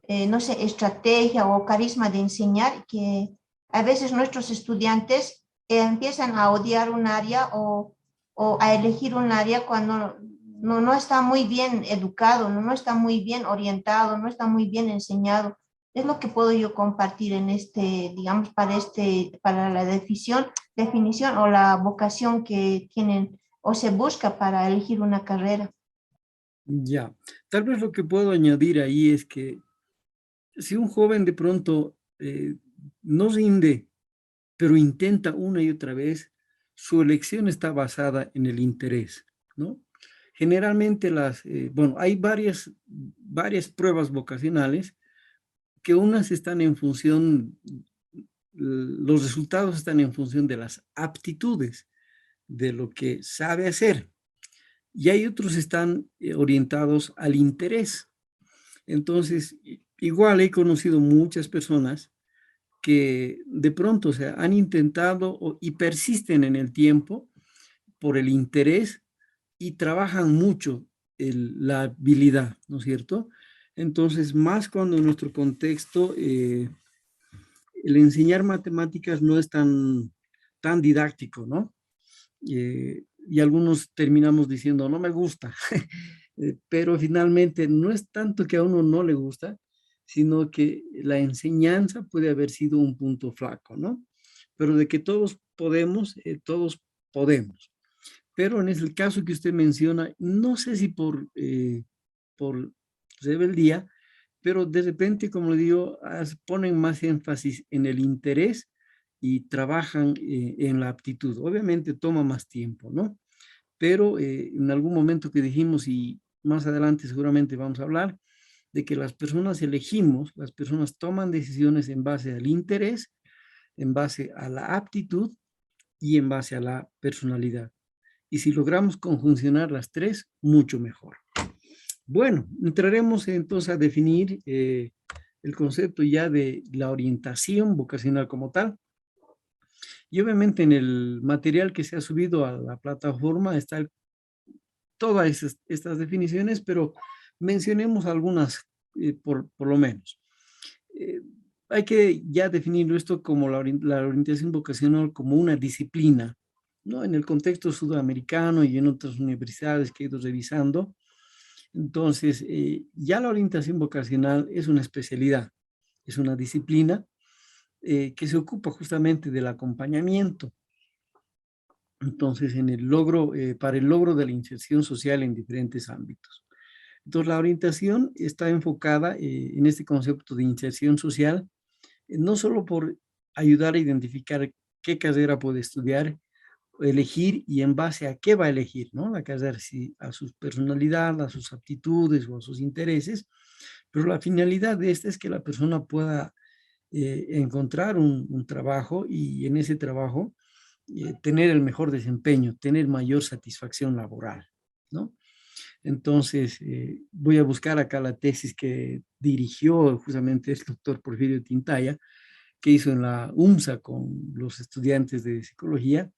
no sé, estrategia o carisma de enseñar, que a veces nuestros estudiantes empiezan a odiar un área o o a elegir un área cuando no está muy bien educado, no está muy bien orientado, no está muy bien enseñado. Es lo que puedo yo compartir en digamos, para la definición o la vocación que tienen o se busca para elegir una carrera. Ya, tal vez lo que puedo añadir ahí es que si un joven de pronto no rinde, pero intenta una y otra vez, su elección está basada en el interés, ¿no? Generalmente bueno, hay varias pruebas vocacionales que unas están en función, los resultados están en función de las aptitudes, de lo que sabe hacer, y hay otros están orientados al interés. Entonces, igual he conocido muchas personas que de pronto, o sea, han intentado y persisten en el tiempo por el interés y trabajan mucho la habilidad, ¿no es cierto? Entonces, más cuando en nuestro contexto el enseñar matemáticas no es tan didáctico, ¿no? Y algunos terminamos diciendo, no me gusta, pero finalmente no es tanto que a uno no le gusta, sino que la enseñanza puede haber sido un punto flaco, ¿no? Pero de que todos podemos, todos podemos. Pero en el caso que usted menciona, no sé si por rebeldía, pero de repente, como le digo, ponen más énfasis en el interés y trabajan en la aptitud. Obviamente toma más tiempo, ¿no? Pero en algún momento que dijimos, y más adelante seguramente vamos a hablar, de que las personas elegimos, las personas toman decisiones en base al interés, en base a la aptitud y en base a la personalidad. Y si logramos conjuncionar las tres, mucho mejor. Bueno, entraremos entonces a definir el concepto ya de la orientación vocacional como tal. Y obviamente en el material que se ha subido a la plataforma está todas estas definiciones, pero mencionemos algunas por lo menos. Hay que ya definir esto como la orientación vocacional como una disciplina, ¿no? En el contexto sudamericano y en otras universidades que he ido revisando. Entonces, ya la orientación vocacional es una especialidad, es una disciplina que se ocupa justamente del acompañamiento. Entonces, para el logro de la inserción social en diferentes ámbitos. Entonces, la orientación está enfocada en este concepto de inserción social, no solo por ayudar a identificar qué carrera puede estudiar, elegir y en base a qué va a elegir, ¿no? La carrera, si a su personalidad, a sus aptitudes o a sus intereses, pero la finalidad de esta es que la persona pueda encontrar un trabajo y en ese trabajo tener el mejor desempeño, tener mayor satisfacción laboral, ¿no? Entonces, voy a buscar acá la tesis que dirigió justamente el doctor Porfirio Tintaya, que hizo en la UMSA con los estudiantes de psicología.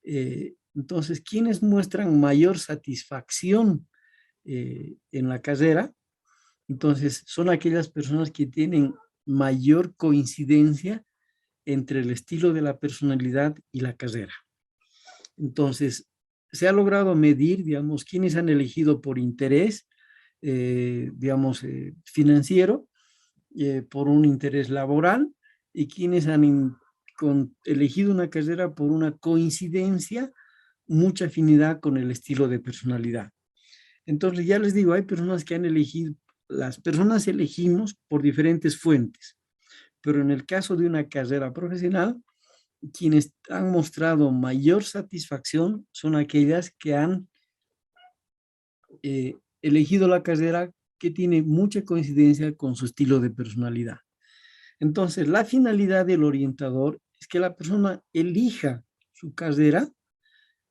Entonces, ¿quiénes muestran mayor satisfacción en la carrera? Entonces, son aquellas personas que tienen mayor coincidencia entre el estilo de la personalidad y la carrera. Entonces, se ha logrado medir, digamos, quiénes han elegido por interés, digamos, financiero, por un interés laboral, y quienes han elegido una carrera por una coincidencia, mucha afinidad con el estilo de personalidad. Entonces, ya les digo, hay personas que han elegido, las personas elegimos por diferentes fuentes, pero en el caso de una carrera profesional, quienes han mostrado mayor satisfacción son aquellas que han elegido la carrera que tiene mucha coincidencia con su estilo de personalidad. Entonces, la finalidad del orientador es que la persona elija su carrera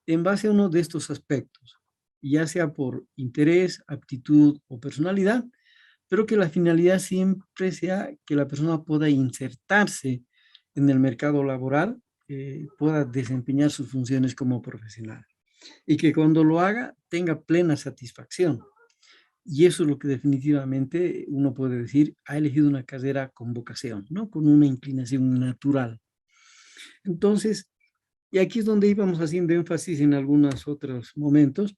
en base a uno de estos aspectos, ya sea por interés, aptitud o personalidad, pero que la finalidad siempre sea que la persona pueda insertarse en el mercado laboral, pueda desempeñar sus funciones como profesional y que cuando lo haga tenga plena satisfacción. Y eso es lo que definitivamente uno puede decir, ha elegido una carrera con vocación, ¿no? Con una inclinación natural. Entonces, Y aquí es donde íbamos haciendo énfasis en algunos otros momentos,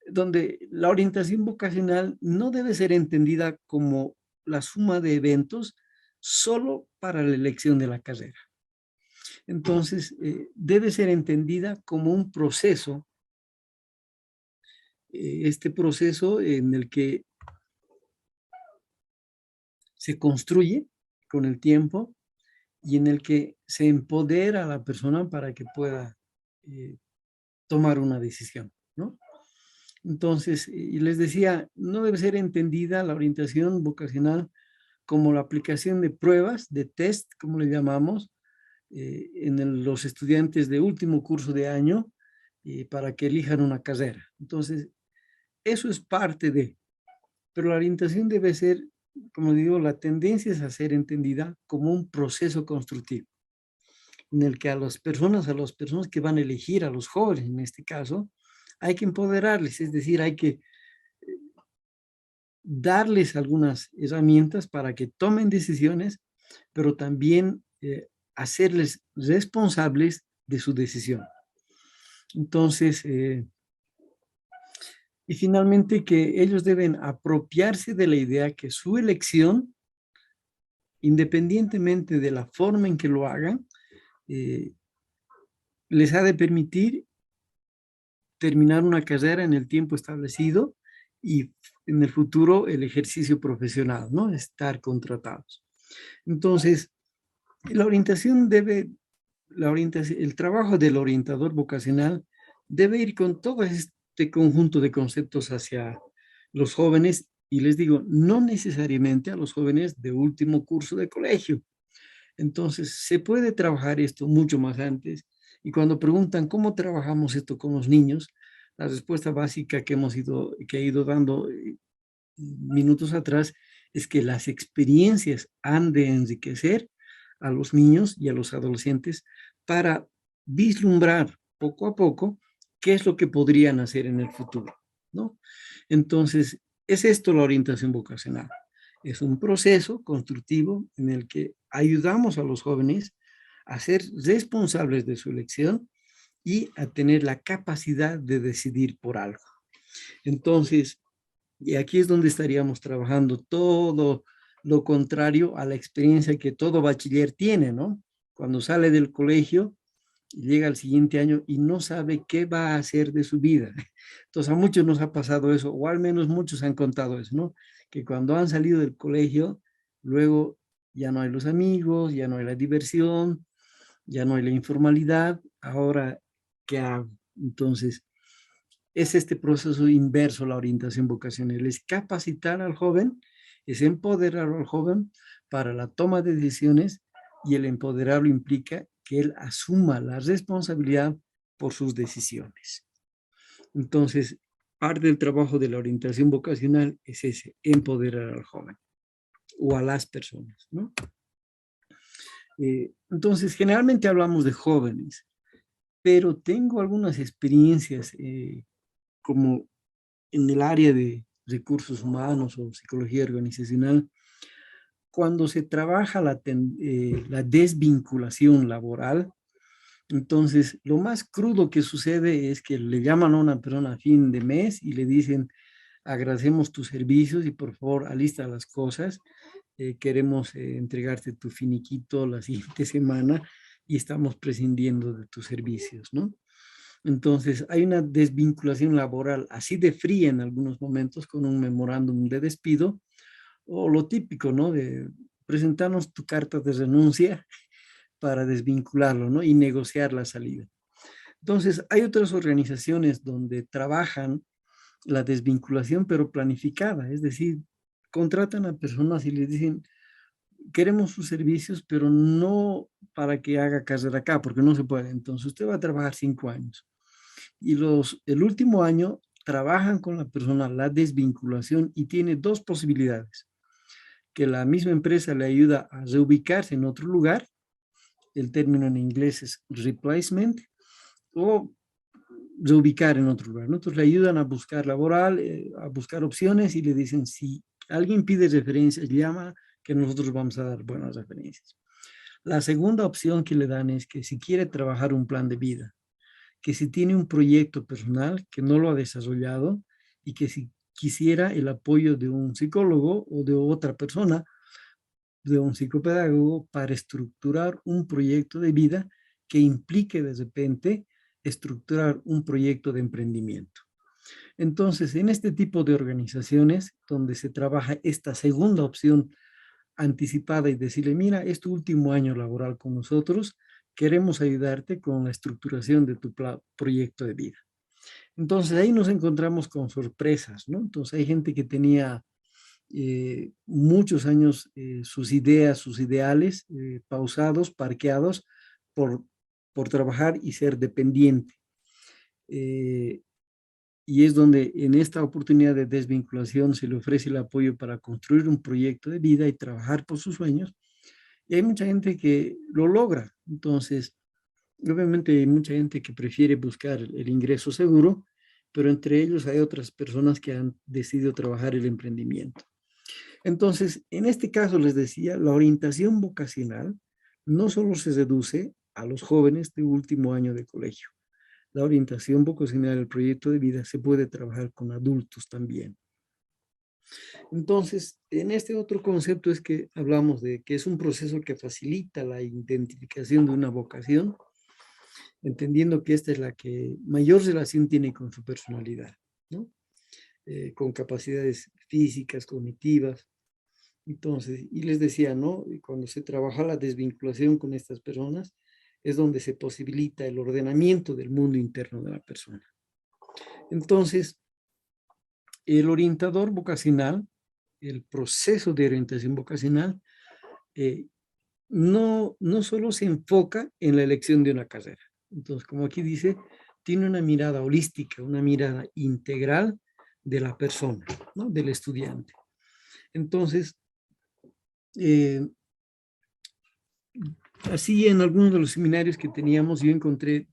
donde la orientación vocacional no debe ser entendida como la suma de eventos solo para la elección de la carrera. Entonces, debe ser entendida como un proceso, este proceso en el que se construye con el tiempo y en el que se empodera a la persona para que pueda tomar una decisión, ¿no? Entonces, y les decía, no debe ser entendida la orientación vocacional como la aplicación de pruebas, de test, como le llamamos, los estudiantes de último curso de año para que elijan una carrera. Entonces, eso es parte de, pero la orientación debe ser, como digo, la tendencia es a ser entendida como un proceso constructivo, en el que a las personas que van a elegir, a los jóvenes en este caso, hay que empoderarles, es decir, hay que darles algunas herramientas para que tomen decisiones, pero también hacerles responsables de su decisión. Entonces, y finalmente que ellos deben apropiarse de la idea que su elección, independientemente de la forma en que lo hagan, les ha de permitir terminar una carrera en el tiempo establecido y en el futuro el ejercicio profesional, ¿no? Estar contratados. Entonces, el trabajo del orientador vocacional debe ir con todo este conjunto de conceptos hacia los jóvenes, y les digo, no necesariamente a los jóvenes de último curso de colegio. Entonces, se puede trabajar esto mucho más antes, y cuando preguntan cómo trabajamos esto con los niños, la respuesta básica que he ido dando minutos atrás es que las experiencias han de enriquecer a los niños y a los adolescentes para vislumbrar poco a poco qué es lo que podrían hacer en el futuro, ¿no? Entonces, es esto la orientación vocacional. Es un proceso constructivo en el que ayudamos a los jóvenes a ser responsables de su elección y a tener la capacidad de decidir por algo. Entonces, y aquí es donde estaríamos trabajando todo lo contrario a la experiencia que todo bachiller tiene, ¿no? Cuando sale del colegio, llega al siguiente año y no sabe qué va a hacer de su vida. Entonces, a muchos nos ha pasado eso, o al menos muchos han contado eso, ¿no? Que cuando han salido del colegio, luego ya no hay los amigos, ya no hay la diversión, ya no hay la informalidad. Ahora, ¿qué hago? Entonces, es este proceso inverso la orientación vocacional, es capacitar al joven, es empoderar al joven para la toma de decisiones, y el empoderarlo implica que él asuma la responsabilidad por sus decisiones. Entonces, parte del trabajo de la orientación vocacional es ese, empoderar al joven o a las personas, ¿no? Entonces, generalmente hablamos de jóvenes, pero tengo algunas experiencias como en el área de recursos humanos o psicología organizacional, cuando se trabaja la desvinculación laboral. Entonces, lo más crudo que sucede es que le llaman a una persona a fin de mes y le dicen, agradecemos tus servicios y por favor alista las cosas, queremos entregarte tu finiquito la siguiente semana y estamos prescindiendo de tus servicios, ¿no? Entonces, hay una desvinculación laboral así de fría en algunos momentos con un memorándum de despido, o lo típico, ¿no? De presentarnos tu carta de renuncia para desvincularlo, ¿no? Y negociar la salida. Entonces, hay otras organizaciones donde trabajan la desvinculación, pero planificada, es decir, contratan a personas y les dicen, queremos sus servicios, pero no para que haga carrera acá, porque no se puede. Entonces, usted va a trabajar 5 años. Y el último año trabajan con la persona la desvinculación y tiene 2 posibilidades. Que la misma empresa le ayuda a reubicarse en otro lugar, el término en inglés es replacement, o reubicar en otro lugar, ¿no? Entonces le ayudan a buscar laboral, a buscar opciones y le dicen, si alguien pide referencias, llama, que nosotros vamos a dar buenas referencias. La segunda opción que le dan es que si quiere trabajar un plan de vida, que si tiene un proyecto personal que no lo ha desarrollado y que si quisiera el apoyo de un psicólogo o de otra persona, de un psicopedagogo, para estructurar un proyecto de vida que implique de repente estructurar un proyecto de emprendimiento. Entonces, en este tipo de organizaciones donde se trabaja esta segunda opción anticipada y decirle, mira, es tu último año laboral con nosotros, queremos ayudarte con la estructuración de tu proyecto de vida. Entonces ahí nos encontramos con sorpresas, ¿no? Entonces hay gente que tenía muchos años sus ideas, sus ideales pausados, parqueados por trabajar y ser dependiente. Y es donde en esta oportunidad de desvinculación se le ofrece el apoyo para construir un proyecto de vida y trabajar por sus sueños. Y hay mucha gente que lo logra. Entonces, obviamente hay mucha gente que prefiere buscar el ingreso seguro, pero entre ellos hay otras personas que han decidido trabajar el emprendimiento. Entonces, en este caso les decía, la orientación vocacional no solo se reduce a los jóvenes de último año de colegio. La orientación vocacional del proyecto de vida se puede trabajar con adultos también. Entonces, en este otro concepto es que hablamos de que es un proceso que facilita la identificación de una vocación, entendiendo que esta es la que mayor relación tiene con su personalidad, ¿no? Con capacidades físicas, cognitivas. Entonces, y les decía, ¿no? Cuando se trabaja la desvinculación con estas personas, es donde se posibilita el ordenamiento del mundo interno de la persona. Entonces, el orientador vocacional, el proceso de orientación vocacional, no solo se enfoca en la elección de una carrera. Entonces, como aquí dice, tiene una mirada holística, una mirada integral de la persona, ¿no? Del estudiante. Entonces, así en algunos de los seminarios que teníamos, yo encontré,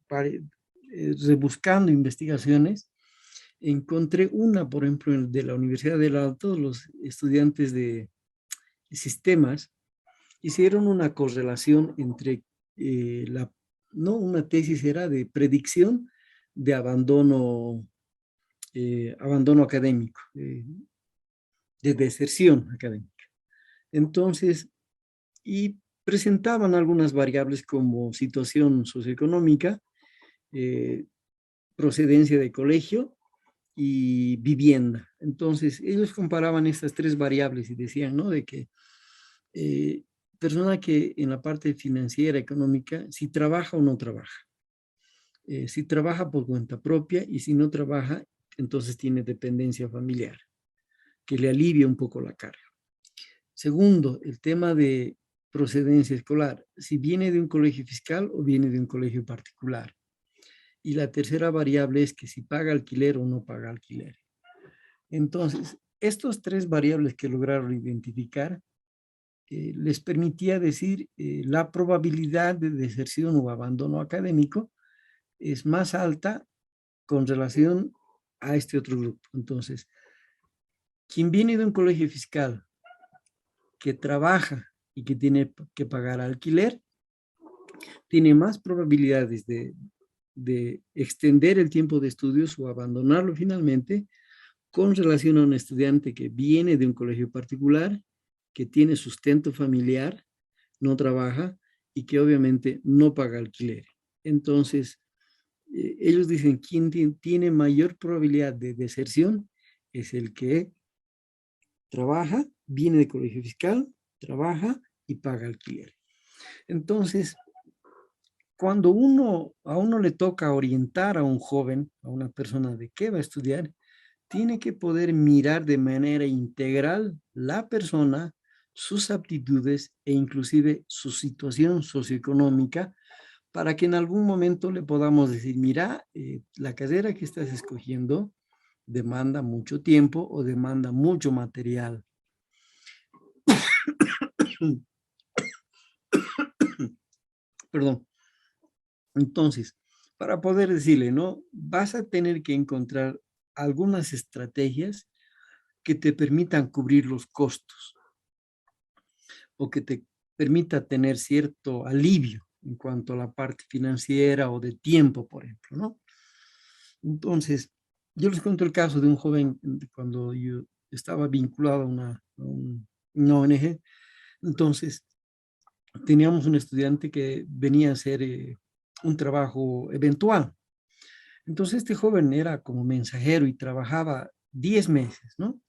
rebuscando investigaciones, encontré una, por ejemplo, de la Universidad del Alto, los estudiantes de sistemas hicieron una correlación entre una tesis era de predicción de abandono académico, de deserción académica. Entonces, y presentaban algunas variables como situación socioeconómica, procedencia de colegio y vivienda. Entonces, ellos comparaban estas tres variables y decían, ¿no? De que persona que en la parte financiera, económica, si trabaja o no trabaja. Si trabaja por cuenta propia y si no trabaja, entonces tiene dependencia familiar, que le alivia un poco la carga. Segundo, el tema de procedencia escolar, si viene de un colegio fiscal o viene de un colegio particular. Y la tercera variable es que si paga alquiler o no paga alquiler. Entonces, estos tres variables que lograron identificar les permitía decir la probabilidad de deserción o abandono académico es más alta con relación a este otro grupo. Entonces, quien viene de un colegio fiscal que trabaja y que tiene que pagar alquiler, tiene más probabilidades de extender el tiempo de estudios o abandonarlo finalmente con relación a un estudiante que viene de un colegio particular, que tiene sustento familiar, no trabaja y que obviamente no paga alquiler. Entonces, ellos dicen, quien tiene mayor probabilidad de deserción es el que trabaja, viene de colegio fiscal, trabaja y paga alquiler. Entonces, cuando a uno le toca orientar a un joven, a una persona de qué va a estudiar, tiene que poder mirar de manera integral la persona, sus aptitudes e inclusive su situación socioeconómica para que en algún momento le podamos decir, mira, la carrera que estás escogiendo demanda mucho tiempo o demanda mucho material. Perdón. Entonces, para poder decirle, ¿no? Vas a tener que encontrar algunas estrategias que te permitan cubrir los costos o que te permita tener cierto alivio en cuanto a la parte financiera o de tiempo, por ejemplo, ¿no? Entonces, yo les cuento el caso de un joven cuando yo estaba vinculado a una ONG. Entonces, teníamos un estudiante que venía a hacer un trabajo eventual. Entonces, este joven era como mensajero y trabajaba 10 meses, ¿no?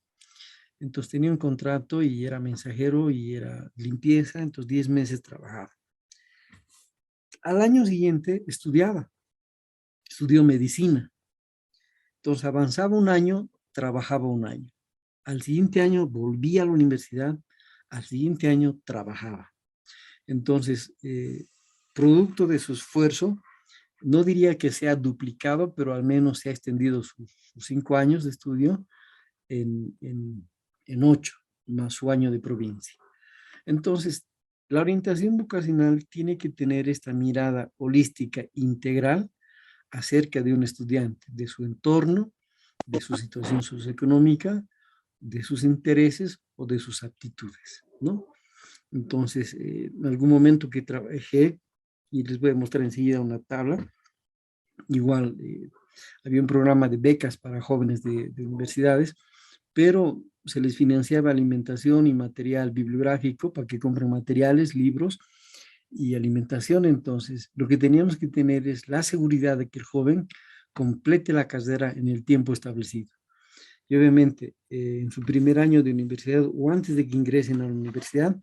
Entonces, tenía un contrato y era mensajero y era limpieza, entonces 10 meses trabajaba. Al año siguiente estudió medicina. Entonces, avanzaba un año, trabajaba un año. Al siguiente año volvía a la universidad, al siguiente año trabajaba. Entonces, producto de su esfuerzo, no diría que se ha duplicado, pero al menos se ha extendido sus 5 años de estudio en 8, más su año de provincia. Entonces, la orientación vocacional tiene que tener esta mirada holística integral acerca de un estudiante, de su entorno, de su situación socioeconómica, de sus intereses o de sus aptitudes, ¿no? Entonces, en algún momento que trabajé, y les voy a mostrar enseguida una tabla, igual había un programa de becas para jóvenes de universidades, pero se les financiaba alimentación y material bibliográfico para que compren materiales, libros y alimentación. Entonces, lo que teníamos que tener es la seguridad de que el joven complete la carrera en el tiempo establecido. Y obviamente, en su primer año de universidad o antes de que ingresen a la universidad,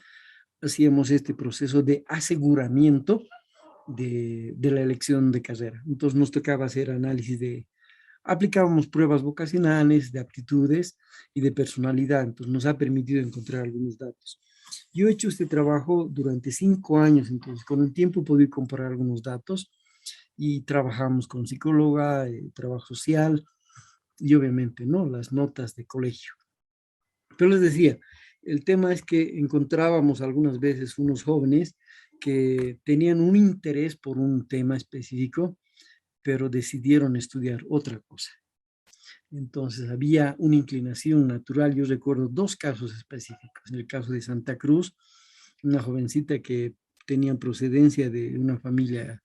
hacíamos este proceso de aseguramiento de la elección de carrera. Entonces nos tocaba hacer análisis aplicábamos pruebas vocacionales, de aptitudes y de personalidad. Entonces nos ha permitido encontrar algunos datos. Yo he hecho este trabajo durante 5 años, entonces con el tiempo he podido comparar algunos datos y trabajamos con psicóloga, trabajo social y obviamente, ¿no?, las notas de colegio. Pero les decía, el tema es que encontrábamos algunas veces unos jóvenes que tenían un interés por un tema específico, pero decidieron estudiar otra cosa. Entonces había una inclinación natural. Yo recuerdo 2 casos específicos. En el caso de Santa Cruz, una jovencita que tenía procedencia de una familia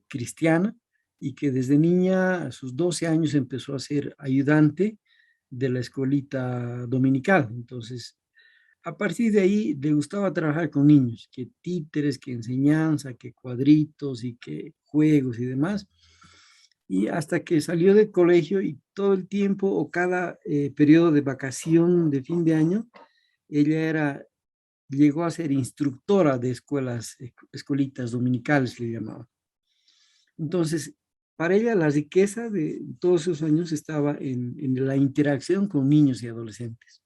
cristiana y que desde niña a sus 12 años empezó a ser ayudante de la escuelita dominical. Entonces, a partir de ahí le gustaba trabajar con niños, que títeres, que enseñanza, que cuadritos y que juegos y demás. Y hasta que salió del colegio y todo el tiempo o cada periodo de vacación de fin de año, ella llegó a ser instructora de escuelitas dominicales, le llamaba. Entonces, para ella la riqueza de todos esos años estaba en la interacción con niños y adolescentes.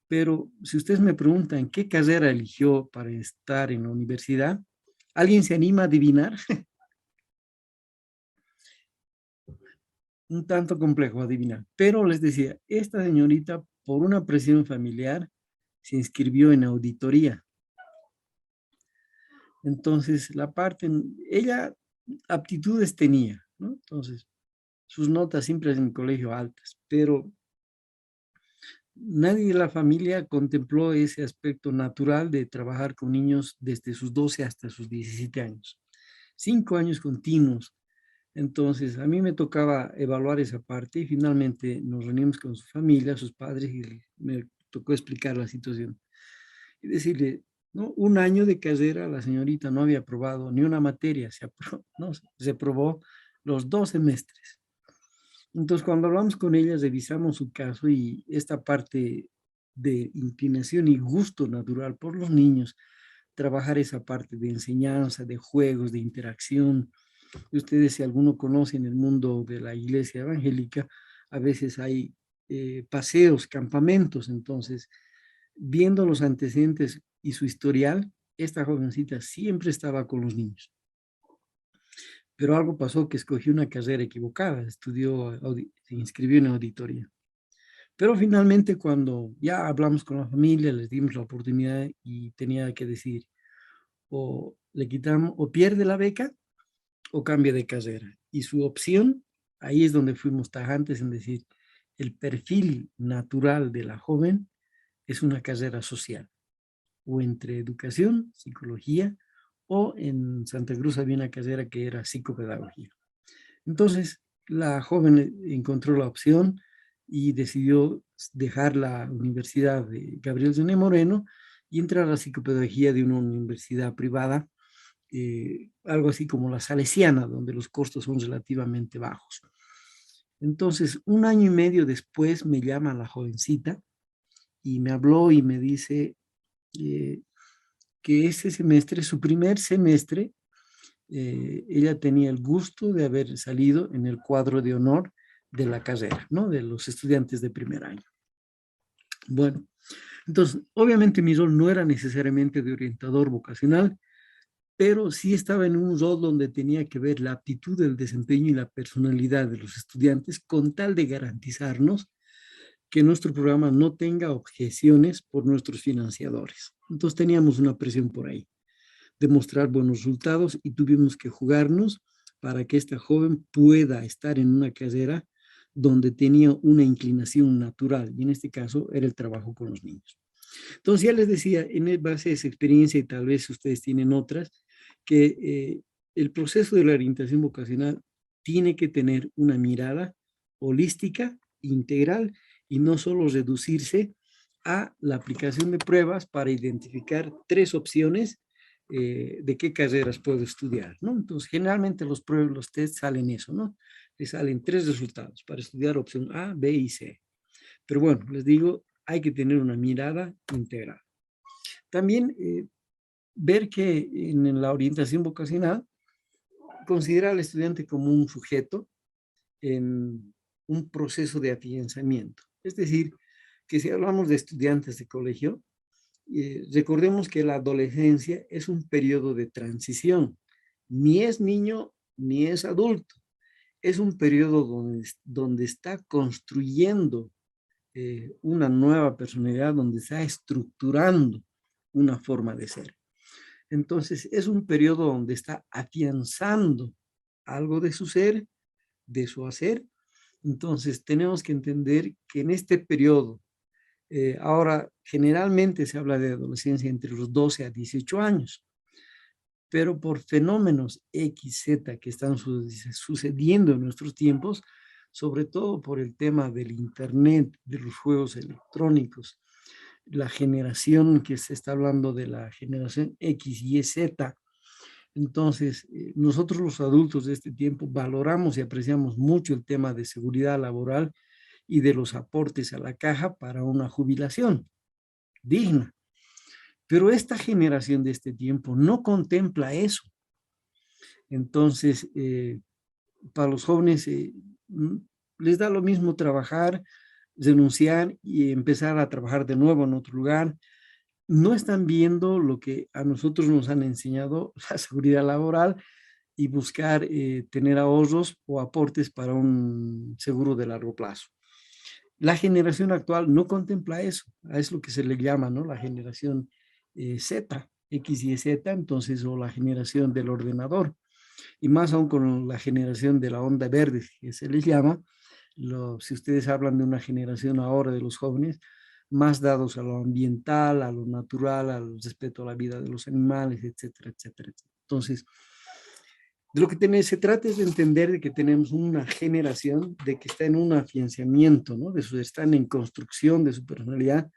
Pero si ustedes me preguntan qué carrera eligió para estar en la universidad, ¿alguien se anima a adivinar? Un tanto complejo adivinar. Pero les decía, esta señorita, por una presión familiar, se inscribió en auditoría. Entonces, ella aptitudes tenía, ¿no? Entonces, sus notas siempre en el colegio altas, pero nadie de la familia contempló ese aspecto natural de trabajar con niños desde sus 12 hasta sus 17 años. 5 años continuos. Entonces, a mí me tocaba evaluar esa parte y finalmente nos reunimos con su familia, sus padres, y me tocó explicar la situación. Y decirle, ¿no?, 1 año de carrera, la señorita no había aprobado ni una materia, se aprobó los 2 semestres. Entonces, cuando hablamos con ella, revisamos su caso y esta parte de inclinación y gusto natural por los niños, trabajar esa parte de enseñanza, de juegos, de interacción. Y ustedes, si alguno conoce en el mundo de la iglesia evangélica, a veces hay paseos, campamentos. Entonces, viendo los antecedentes y su historial, esta jovencita siempre estaba con los niños. Pero algo pasó, que escogió una carrera equivocada, se inscribió en auditoría. Pero finalmente, cuando ya hablamos con la familia, les dimos la oportunidad y tenía que decidir, o le quitamos, o pierde la beca, o cambia de carrera. Y su opción, ahí es donde fuimos tajantes en decir, el perfil natural de la joven es una carrera social. o entre educación, psicología, o en Santa Cruz había una carrera que era psicopedagogía. Entonces, la joven encontró la opción y decidió dejar la Universidad de Gabriel Zuné Moreno y entrar a la psicopedagogía de una universidad privada, algo así como la Salesiana, donde los costos son relativamente bajos. Entonces, 1 año y medio después me llama la jovencita y me habló y me dice que ese semestre, su primer semestre, ella tenía el gusto de haber salido en el cuadro de honor de la carrera, ¿no? De los estudiantes de primer año. Bueno, entonces, obviamente mi rol no era necesariamente de orientador vocacional, pero sí estaba en un rol donde tenía que ver la aptitud, el desempeño y la personalidad de los estudiantes con tal de garantizarnos que nuestro programa no tenga objeciones por nuestros financiadores. Entonces teníamos una presión por ahí de mostrar buenos resultados y tuvimos que jugarnos para que esta joven pueda estar en una carrera donde tenía una inclinación natural, y en este caso era el trabajo con los niños. Entonces ya les decía, en base a esa experiencia, y tal vez ustedes tienen otras, que el proceso de la orientación vocacional tiene que tener una mirada holística, integral, y no solo reducirse a la aplicación de pruebas para identificar 3 opciones de qué carreras puedo estudiar, ¿no? Entonces, generalmente los tests salen eso, ¿no? Les salen 3 resultados para estudiar opción A, B y C. Pero bueno, les digo, hay que tener una mirada integral. También ver que en la orientación vocacional considera al estudiante como un sujeto en un proceso de afianzamiento. Es decir, que si hablamos de estudiantes de colegio, recordemos que la adolescencia es un periodo de transición. Ni es niño ni es adulto. Es un periodo donde está construyendo una nueva personalidad, donde está estructurando una forma de ser. Entonces, es un periodo donde está afianzando algo de su ser, de su hacer. Entonces, tenemos que entender que en este periodo, ahora generalmente se habla de adolescencia entre los 12 a 18 años, pero por fenómenos X, Z que están sucediendo en nuestros tiempos, sobre todo por el tema del internet, de los juegos electrónicos, la generación que se está hablando de la generación X, Y, Z. Entonces, nosotros los adultos de este tiempo valoramos y apreciamos mucho el tema de seguridad laboral y de los aportes a la caja para una jubilación digna. Pero esta generación de este tiempo no contempla eso. Entonces, para los jóvenes les da lo mismo trabajar, renunciar y empezar a trabajar de nuevo en otro lugar. No están viendo lo que a nosotros nos han enseñado, la seguridad laboral y buscar tener ahorros o aportes para un seguro de largo plazo. La generación actual no contempla eso, es lo que se le llama, ¿no? La generación Z, X y Z, entonces, o la generación del ordenador, y más aún con la generación de la onda verde, que se les llama, si ustedes hablan de una generación ahora de los jóvenes, más dados a lo ambiental, a lo natural, al respeto a la vida de los animales, etcétera, etcétera, etcétera. Entonces, de lo que se trata es de entender de que tenemos una generación de que está en un afianzamiento, ¿no? Están en construcción de su personalidad,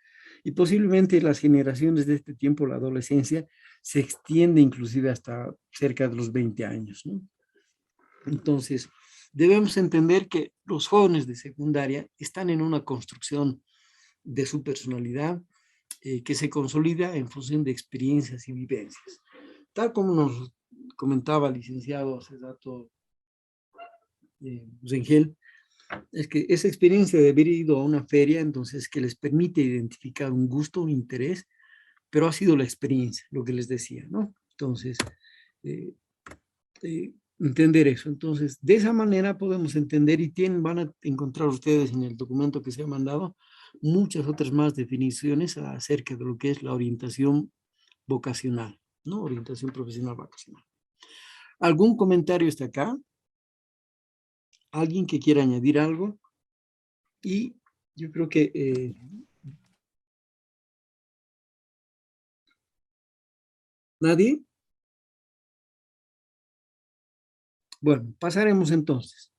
y posiblemente las generaciones de este tiempo, la adolescencia, se extiende inclusive hasta cerca de los 20 años, ¿no? Entonces, debemos entender que los jóvenes de secundaria están en una construcción de su personalidad que se consolida en función de experiencias y vivencias. Tal como nos comentaba el licenciado hace rato Rengel, es que esa experiencia de haber ido a una feria, entonces, que les permite identificar un gusto, un interés, pero ha sido la experiencia, lo que les decía, ¿no? Entonces, entender eso. Entonces, de esa manera podemos entender y van a encontrar ustedes en el documento que se ha mandado muchas otras más definiciones acerca de lo que es la orientación vocacional, ¿no? Orientación profesional vocacional. ¿Algún comentario hasta acá? ¿Alguien que quiera añadir algo? Y yo creo que ¿Nadie? Bueno, pasaremos entonces.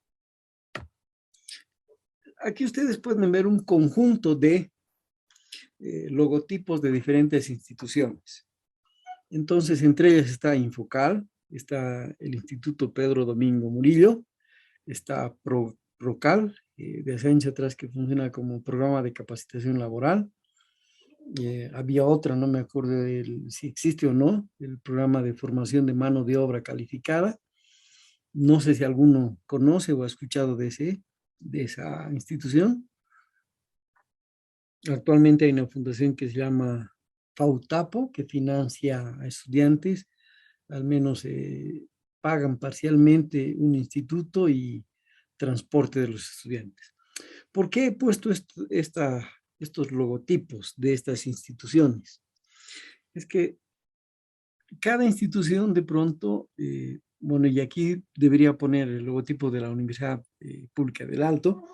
Aquí ustedes pueden ver un conjunto de logotipos de diferentes instituciones. Entonces, entre ellas está Infocal, está el Instituto Pedro Domingo Murillo, está Procal, de hace años atrás que funciona como programa de capacitación laboral. Había otra, no me acuerdo si existe o no, el programa de formación de mano de obra calificada. No sé si alguno conoce o ha escuchado de esa institución. Actualmente hay una fundación que se llama FAUTAPO, que financia a estudiantes, al menos pagan parcialmente un instituto y transporte de los estudiantes. ¿Por qué he puesto estos logotipos de estas instituciones? Es que cada institución de pronto, bueno, y aquí debería poner el logotipo de la Universidad Pública del Alto,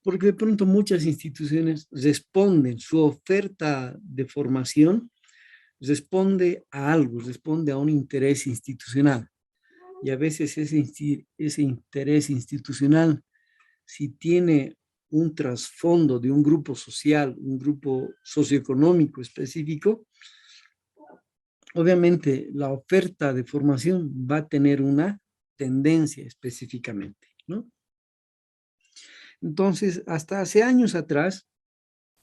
porque de pronto muchas instituciones responden, su oferta de formación responde a algo, responde a un interés institucional. Y a veces ese interés institucional, si tiene un trasfondo de un grupo social, un grupo socioeconómico específico, obviamente la oferta de formación va a tener una tendencia específicamente, ¿no? Entonces, hasta hace años atrás,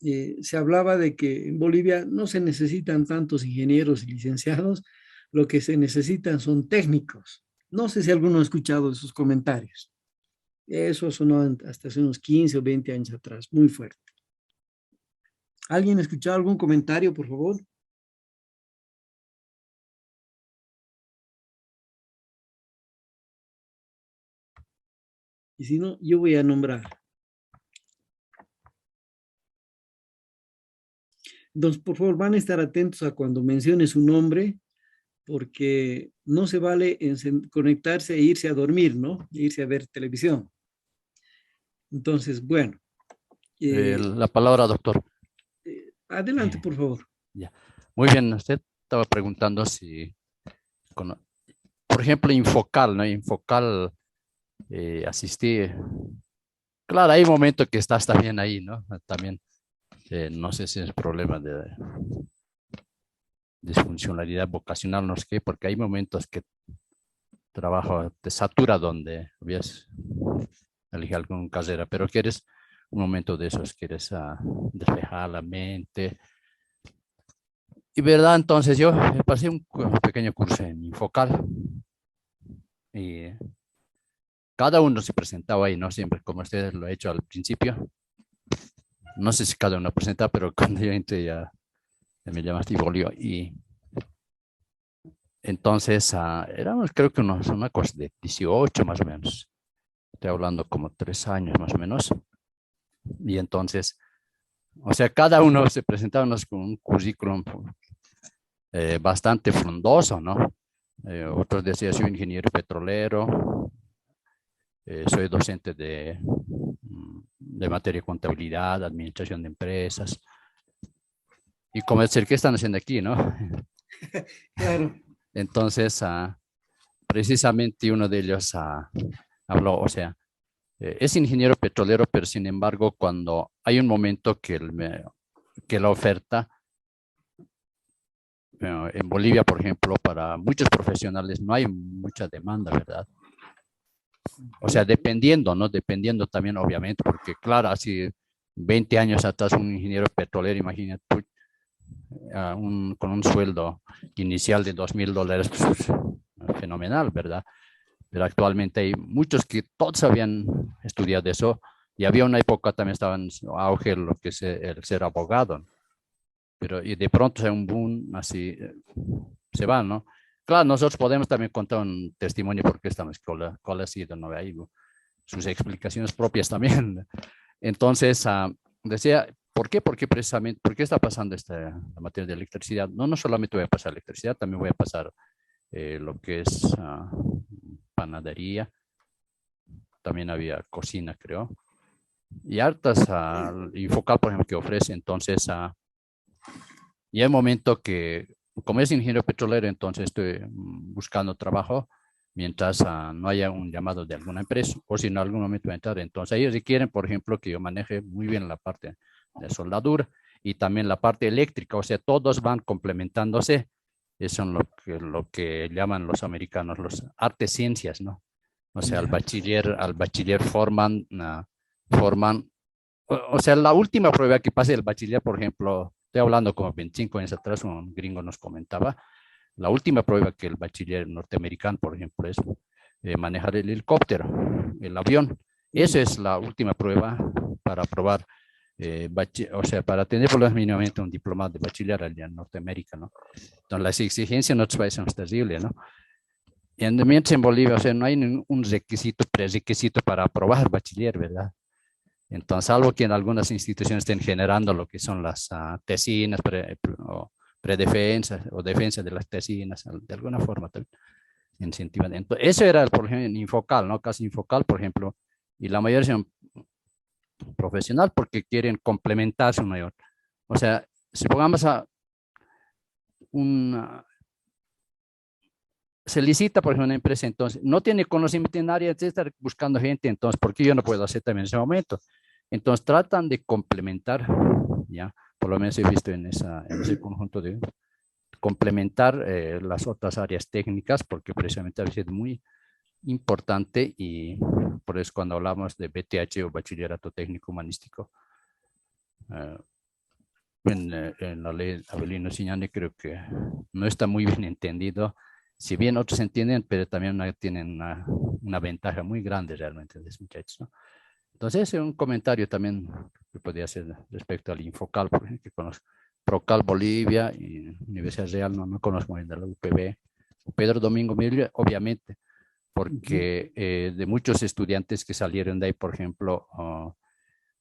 se hablaba de que en Bolivia no se necesitan tantos ingenieros y licenciados, lo que se necesitan son técnicos. No sé si alguno ha escuchado esos comentarios. Eso sonó hasta hace unos 15 o 20 años atrás, muy fuerte. ¿Alguien ha escuchado algún comentario, por favor? Y si no, yo voy a nombrar. Entonces, por favor, van a estar atentos a cuando mencione su nombre, porque no se vale conectarse e irse a dormir, ¿no? E irse a ver televisión. Entonces, bueno. La palabra, doctor. Adelante, por favor. Ya. Muy bien, usted estaba preguntando si, por ejemplo, Infocal, ¿no? Infocal, asistí. Claro, hay momentos que estás también ahí, ¿no? También, no sé si es problema de disfuncionalidad vocacional, no sé qué, porque hay momentos que trabajo te satura donde habías elegido alguna carrera, pero quieres un momento de esos, quieres despejar la mente. Y verdad, entonces yo pasé un pequeño curso en Infocal y cada uno se presentaba ahí, no siempre como ustedes lo han hecho al principio. No sé si cada uno presentaba, pero cuando yo entré ya me llamaste y volvió. Y entonces éramos creo que una cosa de 18 más o menos. Estoy hablando como 3 años más o menos. Y entonces, o sea, cada uno se presentaba con un currículum bastante frondoso, ¿no? Otros decían, soy ingeniero petrolero, soy docente de materia de contabilidad, administración de empresas. Y como decir, ¿qué están haciendo aquí, no? Claro. Entonces, precisamente uno de ellos habló, o sea, es ingeniero petrolero, pero sin embargo, cuando hay un momento que la oferta, en Bolivia, por ejemplo, para muchos profesionales no hay mucha demanda, ¿verdad? O sea, dependiendo, ¿no? Dependiendo también, obviamente, porque claro, así 20 años atrás un ingeniero petrolero, imagínate, con un sueldo inicial de $2,000, pues, fenomenal, ¿verdad? Pero actualmente hay muchos que todos habían estudiado eso y había una época también estaba en auge lo que es el ser abogado. Pero y de pronto hay un boom así, se va, ¿no? Claro, nosotros podemos también contar un testimonio porque esta escuela, cuál ha sido, ¿no? Ahí, sus explicaciones propias también. Entonces, decía, ¿por qué? Porque precisamente, ¿por qué está pasando la materia de electricidad? No solamente voy a pasar electricidad, también voy a pasar lo que es panadería. También había cocina, creo. Y hartas, Infocal, por ejemplo, que ofrece. Entonces, y hay un momento que como es ingeniero petrolero, entonces estoy buscando trabajo mientras no haya un llamado de alguna empresa, o si en algún momento va a entrar. Entonces ellos requieren, por ejemplo, que yo maneje muy bien la parte de soldadura y también la parte eléctrica, o sea, todos van complementándose. Eso es lo que llaman los americanos los artes ciencias, ¿no? O sea, al bachiller forman, o sea, la última prueba que pase el bachiller, por ejemplo, estoy hablando como 25 años atrás, un gringo nos comentaba, la última prueba que el bachiller norteamericano, por ejemplo, es manejar el helicóptero, el avión. Esa es la última prueba para probar, o sea, para tener por lo menos mínimamente un diplomado de bachiller allá en Norteamérica, ¿no? Entonces, las exigencias en otros países son terribles, ¿no? Y mientras en Bolivia, o sea, no hay ningún requisito, prerequisito para aprobar bachiller, ¿verdad? Entonces, salvo que en algunas instituciones estén generando lo que son las tesinas, predefensas o defensa de las tesinas, de alguna forma también incentivan. Entonces, eso era, por ejemplo, en Infocal, ¿no? Casi Infocal, por ejemplo, y la mayoría son profesional porque quieren complementarse un mayor. O sea, si pongamos a se licita, por ejemplo, una empresa, entonces no tiene conocimiento en área, de estar buscando gente, entonces, ¿por qué yo no puedo hacer también en ese momento? Entonces, tratan de complementar, ya, por lo menos he visto en ese conjunto de complementar las otras áreas técnicas, porque precisamente a veces es muy importante y por eso cuando hablamos de BTH o Bachillerato Técnico Humanístico, en la ley Avelino Siñane creo que no está muy bien entendido, si bien otros entienden, pero también tienen una ventaja muy grande realmente de esos muchachos, ¿no? Entonces, ese es un comentario también que podría hacer respecto al Infocal, por ejemplo, que conozco. Procal Bolivia y Universidad Real, no conozco muy bien de la UPB. Pedro Domingo Miller, obviamente, porque de muchos estudiantes que salieron de ahí, por ejemplo,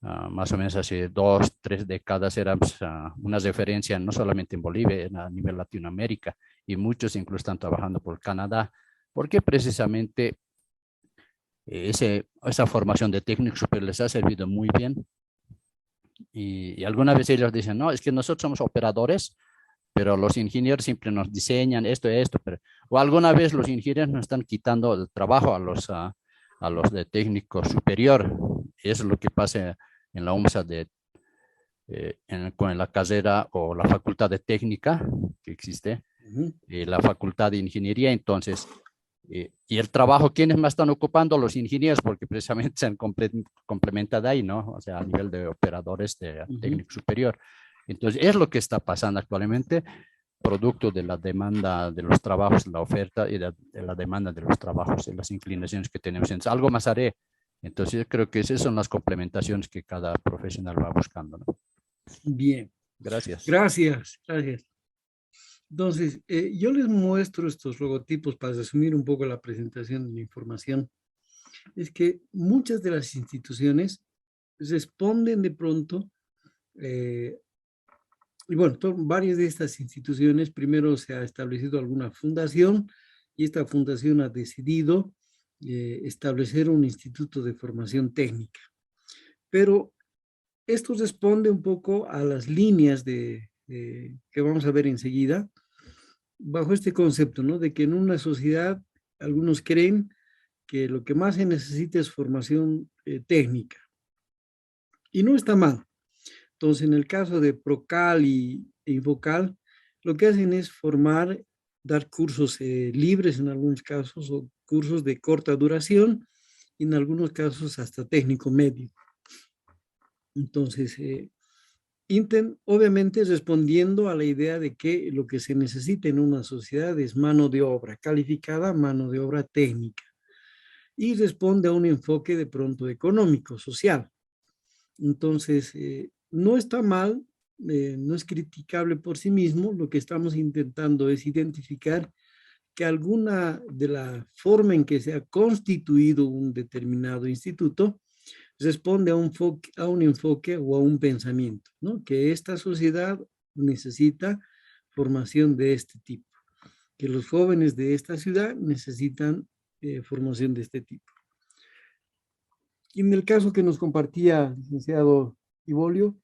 más o menos hace 2, 3 décadas era una referencia no solamente en Bolivia, a nivel Latinoamérica, y muchos incluso están trabajando por Canadá, porque precisamente esa formación de técnicos superiores les ha servido muy bien. Y alguna vez ellos dicen, no, es que nosotros somos operadores, pero los ingenieros siempre nos diseñan esto, pero, o alguna vez los ingenieros nos están quitando el trabajo a los de técnico superior. Eso es lo que pasa en la UMSA con la carrera o la facultad de técnica que existe, la facultad de ingeniería. Entonces, y el trabajo, ¿quiénes más están ocupando? Los ingenieros, porque precisamente se han complementado ahí, ¿no? O sea, a nivel de operadores de técnico superior. Entonces, es lo que está pasando actualmente, producto de la demanda de los trabajos, la oferta y de la demanda de los trabajos y las inclinaciones que tenemos. Entonces, algo más haré. Entonces, creo que esas son las complementaciones que cada profesional va buscando, ¿no? Bien. Gracias. Gracias. Entonces, yo les muestro estos logotipos para resumir un poco la presentación de la información. Es que muchas de las instituciones responden de pronto, y bueno, varias de estas instituciones, primero se ha establecido alguna fundación y esta fundación ha decidido establecer un instituto de formación técnica. Pero esto responde un poco a las líneas que vamos a ver enseguida, bajo este concepto, ¿no? De que en una sociedad algunos creen que lo que más se necesita es formación técnica. Y no está mal. Entonces, en el caso de Procal e Infocal, lo que hacen es formar, dar cursos libres en algunos casos o cursos de corta duración y en algunos casos hasta técnico medio. Entonces, obviamente respondiendo a la idea de que lo que se necesita en una sociedad es mano de obra calificada, mano de obra técnica, y responde a un enfoque de pronto económico, social. Entonces, no está mal, no es criticable por sí mismo, lo que estamos intentando es identificar que alguna de la forma en que se ha constituido un determinado instituto responde a un enfoque o a un pensamiento, ¿no? Que esta sociedad necesita formación de este tipo, que los jóvenes de esta ciudad necesitan formación de este tipo. Y en el caso que nos compartía el licenciado Ibolio,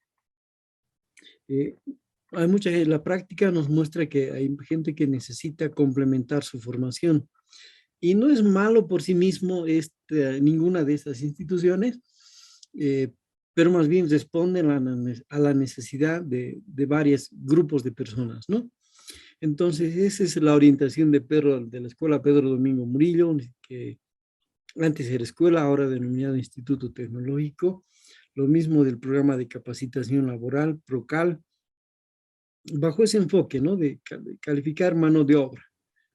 hay la práctica nos muestra que hay gente que necesita complementar su formación. Y no es malo por sí mismo ninguna de estas instituciones, pero más bien responden a la necesidad de varios grupos de personas, ¿no? Entonces, esa es la orientación de la Escuela Pedro Domingo Murillo, que antes era escuela, ahora denominado Instituto Tecnológico. Lo mismo del programa de capacitación laboral, PROCAL, bajo ese enfoque, ¿no? De calificar mano de obra.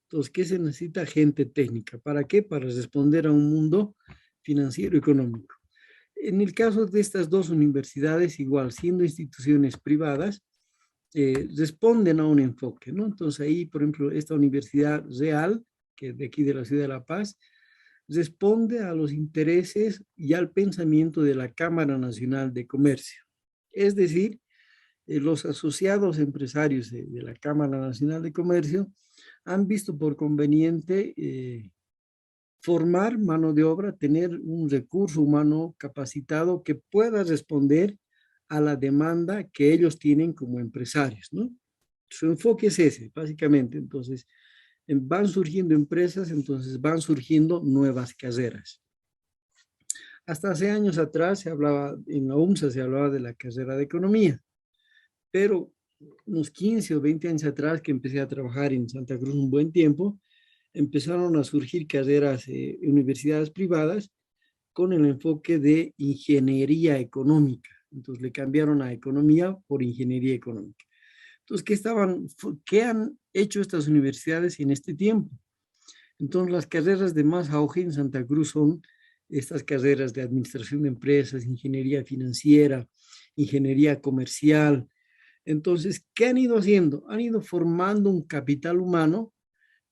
Entonces, ¿qué se necesita? Gente técnica. ¿Para qué? Para responder a un mundo financiero y económico. En el caso de estas dos universidades, igual, siendo instituciones privadas, responden a un enfoque, ¿no? Entonces ahí, por ejemplo, esta Universidad Real, que es de aquí de la ciudad de La Paz, responde a los intereses y al pensamiento de la Cámara Nacional de Comercio. Es decir, los asociados empresarios de la Cámara Nacional de Comercio han visto por conveniente formar mano de obra, tener un recurso humano capacitado que pueda responder a la demanda que ellos tienen como empresarios, ¿no? Su enfoque es ese, básicamente. Entonces, van surgiendo empresas, entonces van surgiendo nuevas carreras. Hasta hace años atrás se hablaba, en la UMSA se hablaba de la carrera de economía, pero unos 15 o 20 años atrás que empecé a trabajar en Santa Cruz un buen tiempo, empezaron a surgir carreras, universidades privadas con el enfoque de ingeniería económica. Entonces le cambiaron a economía por ingeniería económica. Entonces, ¿qué han hecho estas universidades en este tiempo? Entonces, las carreras de más auge en Santa Cruz son estas carreras de administración de empresas, ingeniería financiera, ingeniería comercial. Entonces, ¿qué han ido haciendo? Han ido formando un capital humano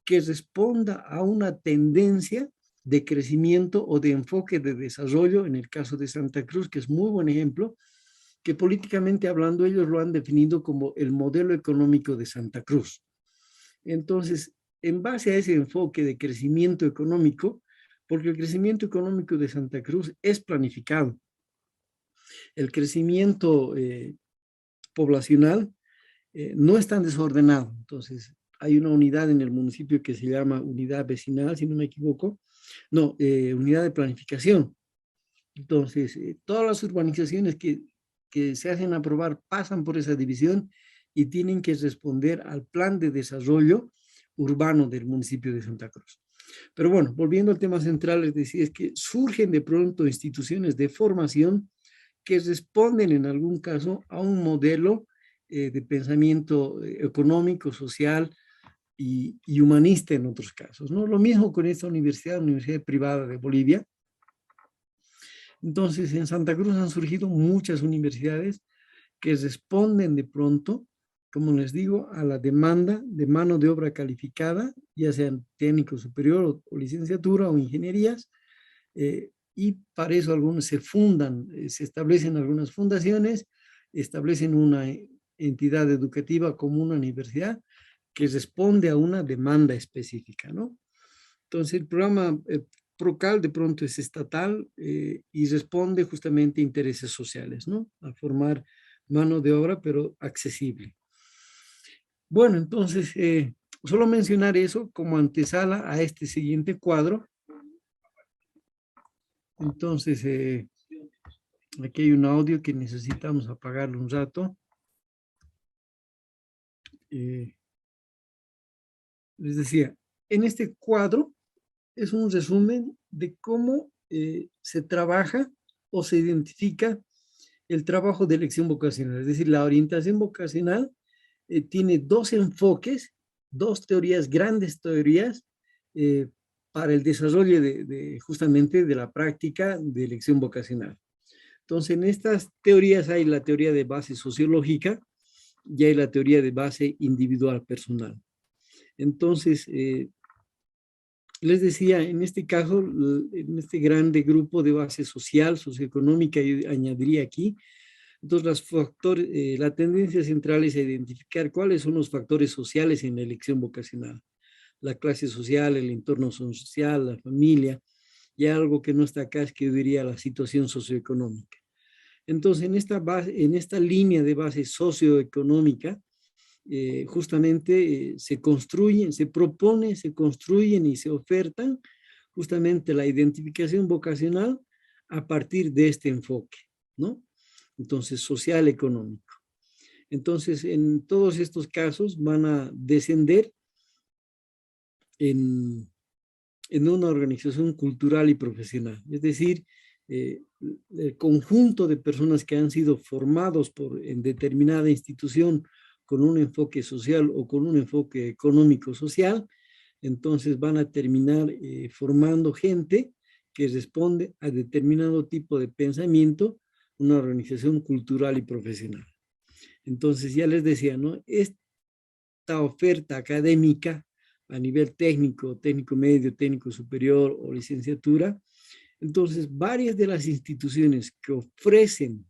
que responda a una tendencia de crecimiento o de enfoque de desarrollo, en el caso de Santa Cruz, que es muy buen ejemplo, que políticamente hablando ellos lo han definido como el modelo económico de Santa Cruz. Entonces, en base a ese enfoque de crecimiento económico, porque el crecimiento económico de Santa Cruz es planificado, el crecimiento poblacional no es tan desordenado. Entonces, hay una unidad en el municipio que se llama unidad vecinal, si no me equivoco, unidad de planificación. Entonces, todas las urbanizaciones que se hacen aprobar pasan por esa división y tienen que responder al plan de desarrollo urbano del municipio de Santa Cruz. Pero bueno, volviendo al tema central, les decía, es que surgen de pronto instituciones de formación que responden en algún caso a un modelo de pensamiento económico, social y humanista en otros casos, ¿no? Lo mismo con esta universidad privada de Bolivia. Entonces, en Santa Cruz han surgido muchas universidades que responden de pronto, como les digo, a la demanda de mano de obra calificada, ya sean técnico superior o licenciatura o ingenierías, y para eso algunos se fundan, se establecen algunas fundaciones, establecen una entidad educativa como una universidad que responde a una demanda específica, ¿no? Entonces, el programa PROCAL de pronto es estatal y responde justamente a intereses sociales, ¿no? A formar mano de obra, pero accesible. Bueno, entonces, solo mencionar eso como antesala a este siguiente cuadro. Entonces, aquí hay un audio que necesitamos apagarlo un rato. Les decía, en este cuadro es un resumen de cómo se trabaja o se identifica el trabajo de elección vocacional. Es decir, la orientación vocacional tiene dos enfoques, dos teorías, grandes teorías, para el desarrollo justamente de la práctica de elección vocacional. Entonces, en estas teorías hay la teoría de base sociológica y hay la teoría de base individual personal. Entonces, les decía, en este caso, en este grande grupo de base social, socioeconómica, yo añadiría aquí, entonces la tendencia central es a identificar cuáles son los factores sociales en la elección vocacional. La clase social, el entorno social, la familia, y algo que no está acá es que yo diría la situación socioeconómica. Entonces, en esta línea de base socioeconómica, justamente se construyen, se proponen, se construyen y se ofertan justamente la identificación vocacional a partir de este enfoque, ¿no? Entonces, social, económico. Entonces, en todos estos casos van a descender en una organización cultural y profesional. Es decir, el conjunto de personas que han sido formados en determinada institución con un enfoque social o con un enfoque económico-social, entonces van a terminar formando gente que responde a determinado tipo de pensamiento, una organización cultural y profesional. Entonces, ya les decía, ¿no? Esta oferta académica a nivel técnico, técnico medio, técnico superior o licenciatura, entonces varias de las instituciones que ofrecen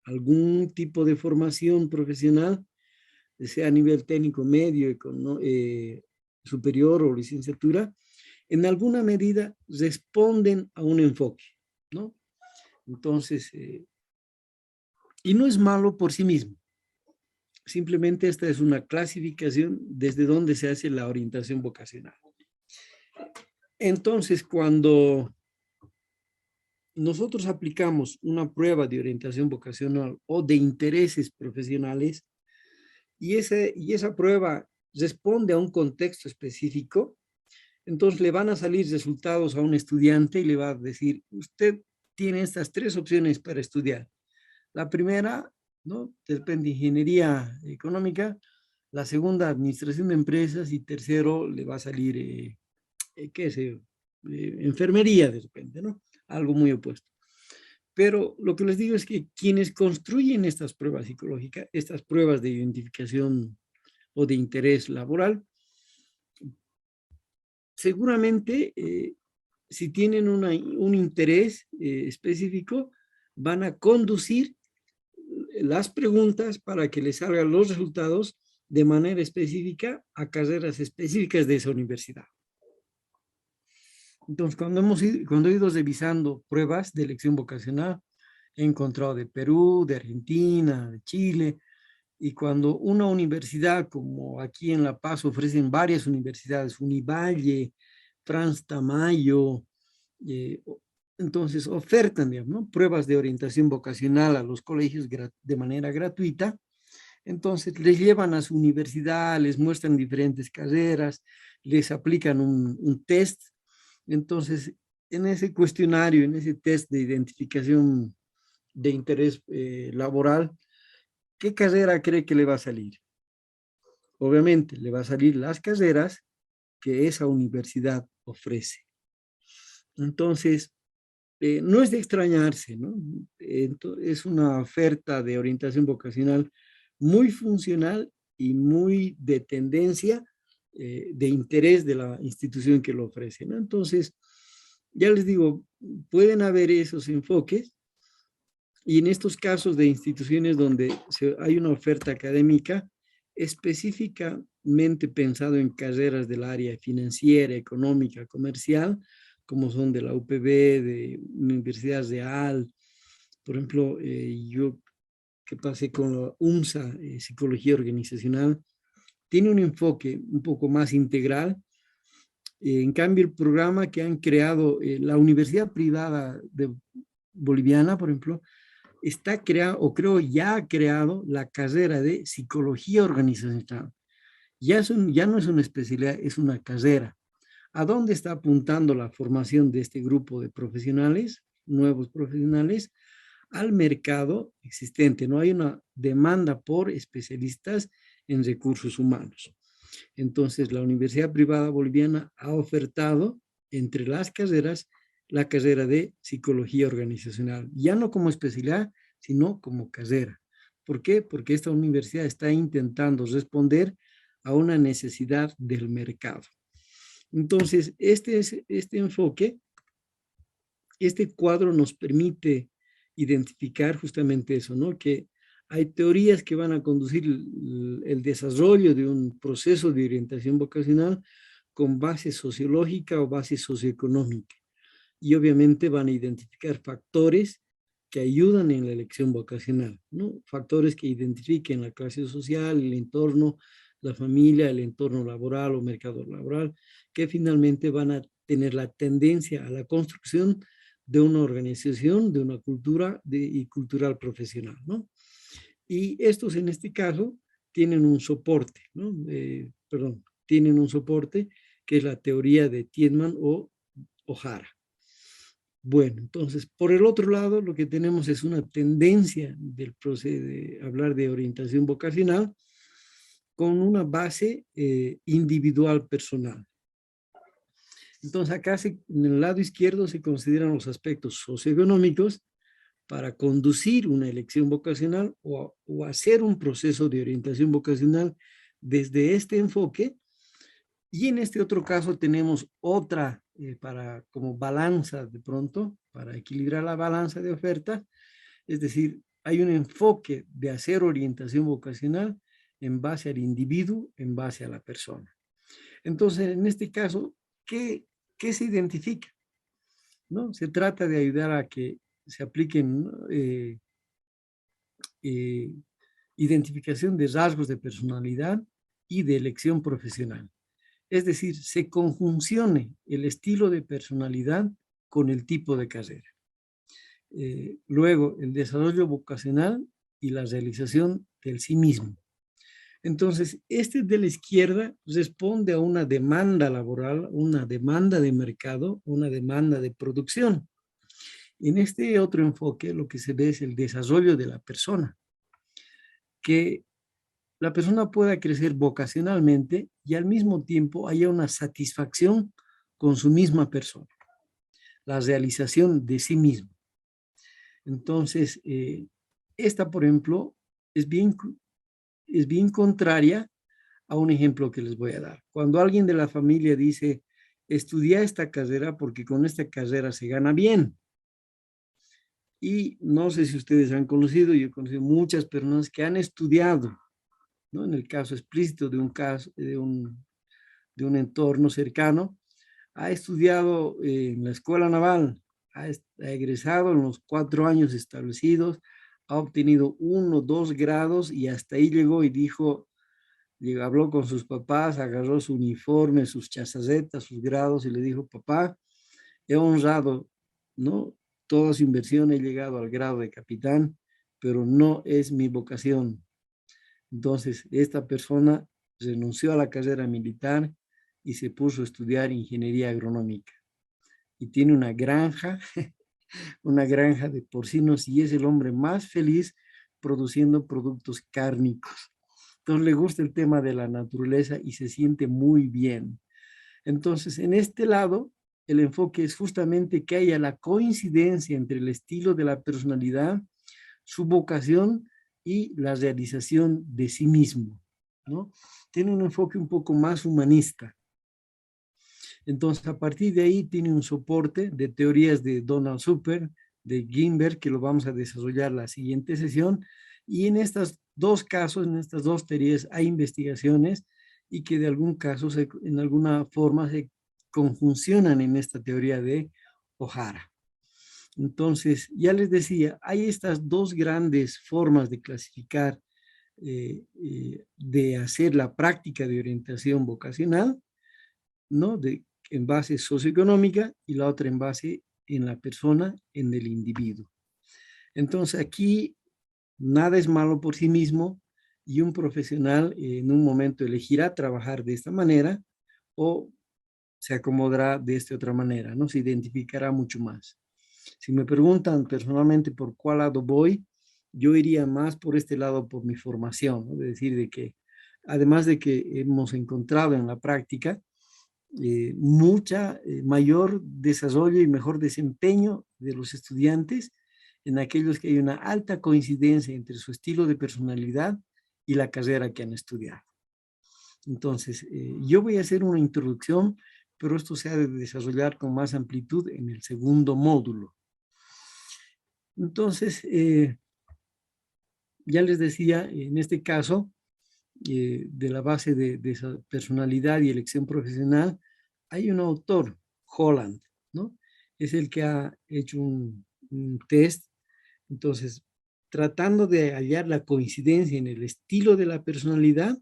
algún tipo de formación profesional, sea a nivel técnico medio, superior o licenciatura, en alguna medida responden a un enfoque, ¿no? Entonces, y no es malo por sí mismo. Simplemente esta es una clasificación desde donde se hace la orientación vocacional. Entonces, cuando nosotros aplicamos una prueba de orientación vocacional o de intereses profesionales y esa prueba responde a un contexto específico, entonces le van a salir resultados a un estudiante y le va a decir, usted tiene estas 3 opciones para estudiar. La primera, ¿no? Depende de ingeniería económica, la segunda, administración de empresas, y tercero, le va a salir, qué sé yo, enfermería de repente, ¿no? Algo muy opuesto. Pero lo que les digo es que quienes construyen estas pruebas psicológicas, estas pruebas de identificación o de interés laboral, seguramente si tienen un interés específico, van a conducir las preguntas para que les salgan los resultados de manera específica a carreras específicas de esa universidad. Entonces, cuando he ido revisando pruebas de elección vocacional, he encontrado de Perú, de Argentina, de Chile, y cuando una universidad, como aquí en La Paz ofrecen varias universidades, Univalle, Franz Tamayo, entonces ofertan, digamos, ¿no? Pruebas de orientación vocacional a los colegios de manera gratuita. Entonces les llevan a su universidad, les muestran diferentes carreras, les aplican un test. Entonces, en ese cuestionario, en ese test de identificación de interés laboral, ¿qué carrera cree que le va a salir? Obviamente, le va a salir las carreras que esa universidad ofrece. Entonces, no es de extrañarse, ¿no? Es una oferta de orientación vocacional muy funcional y muy de tendencia, de interés de la institución que lo ofrece, ¿no? Entonces, ya les digo, pueden haber esos enfoques, y en estos casos de instituciones donde hay una oferta académica específicamente pensado en carreras del área financiera, económica, comercial, como son de la UPB, de Universidad Real, por ejemplo, yo que pasé con la UMSA, Psicología Organizacional, tiene un enfoque un poco más integral. En cambio, el programa que han creado la Universidad Privada Boliviana, por ejemplo, está creado, o creo ya ha creado, la carrera de Psicología Organizacional. Ya no es una especialidad, es una carrera. ¿A dónde está apuntando la formación de este grupo de profesionales, nuevos profesionales? Al mercado existente. No hay una demanda por especialistas en recursos humanos. Entonces, la Universidad Privada Boliviana ha ofertado entre las carreras la carrera de Psicología Organizacional, ya no como especialidad, sino como carrera. ¿Por qué? Porque esta universidad está intentando responder a una necesidad del mercado. Entonces, este enfoque, este cuadro nos permite identificar justamente eso, ¿no? Que hay teorías que van a conducir el desarrollo de un proceso de orientación vocacional con base sociológica o base socioeconómica. Y obviamente van a identificar factores que ayudan en la elección vocacional, ¿no? Factores que identifiquen la clase social, el entorno, la familia, el entorno laboral o mercado laboral, que finalmente van a tener la tendencia a la construcción de una organización, de una cultura y cultural profesional, ¿no? Y estos en este caso tienen un soporte, ¿no? Tienen un soporte que es la teoría de Tiedemann o O'Hara. Bueno, entonces, por el otro lado, lo que tenemos es una tendencia del proceso de hablar de orientación vocacional con una base individual personal. Entonces, acá en el lado izquierdo se consideran los aspectos socioeconómicos para conducir una elección vocacional o hacer un proceso de orientación vocacional desde este enfoque. Y en este otro caso tenemos otra como balanza de pronto, para equilibrar la balanza de oferta, es decir, hay un enfoque de hacer orientación vocacional en base al individuo, en base a la persona. Entonces, en este caso, ¿qué se identifica? ¿No? Se trata de ayudar a que se apliquen identificación de rasgos de personalidad y de elección profesional. Es decir, se conjuncione el estilo de personalidad con el tipo de carrera. Luego, el desarrollo vocacional y la realización del sí mismo. Entonces, este de la izquierda responde a una demanda laboral, una demanda de mercado, una demanda de producción. En este otro enfoque, lo que se ve es el desarrollo de la persona, que la persona pueda crecer vocacionalmente y al mismo tiempo haya una satisfacción con su misma persona, la realización de sí mismo. Entonces, esta, por ejemplo, es bien contraria a un ejemplo que les voy a dar. Cuando alguien de la familia dice, estudia esta carrera porque con esta carrera se gana bien. Y no sé si ustedes han conocido, yo he conocido muchas personas que han estudiado, ¿no? En el caso explícito de un entorno cercano, ha estudiado en la escuela naval, ha egresado en los 4 años establecidos, ha obtenido 1 o 2 grados y hasta ahí llegó y habló con sus papás, agarró su uniforme, sus chazazetas, sus grados y le dijo, papá, he honrado, ¿no?, toda su inversión, he llegado al grado de capitán, pero no es mi vocación. Entonces, esta persona renunció a la carrera militar y se puso a estudiar ingeniería agronómica. Y tiene una granja de porcinos y es el hombre más feliz produciendo productos cárnicos. Entonces le gusta el tema de la naturaleza y se siente muy bien. Entonces, en este lado, el enfoque es justamente que haya la coincidencia entre el estilo de la personalidad, su vocación y la realización de sí mismo, ¿no? Tiene un enfoque un poco más humanista. Entonces, a partir de ahí tiene un soporte de teorías de Donald Super, de Gimberg, que lo vamos a desarrollar la siguiente sesión. Y en estos 2 casos, en estas 2 teorías, hay investigaciones y que de algún caso, en alguna forma, se conjuncionan en esta teoría de O'Hara. Entonces, ya les decía, hay estas 2 grandes formas de clasificar, de hacer la práctica de orientación vocacional, ¿no? En base socioeconómica y la otra en base en la persona, en el individuo. Entonces, aquí nada es malo por sí mismo y un profesional en un momento elegirá trabajar de esta manera o se acomodará de esta otra manera, ¿no? Se identificará mucho más. Si me preguntan personalmente por cuál lado voy, yo iría más por este lado, por mi formación, ¿no? Es decir, de que además de que hemos encontrado en la práctica mayor desarrollo y mejor desempeño de los estudiantes en aquellos que hay una alta coincidencia entre su estilo de personalidad y la carrera que han estudiado. Entonces, yo voy a hacer una introducción, pero esto se ha de desarrollar con más amplitud en el segundo módulo. Entonces, ya les decía, en este caso, de la base de esa personalidad y elección profesional, hay un autor, Holland, ¿no? Es el que ha hecho un test Entonces, tratando de hallar la coincidencia en el estilo de la personalidad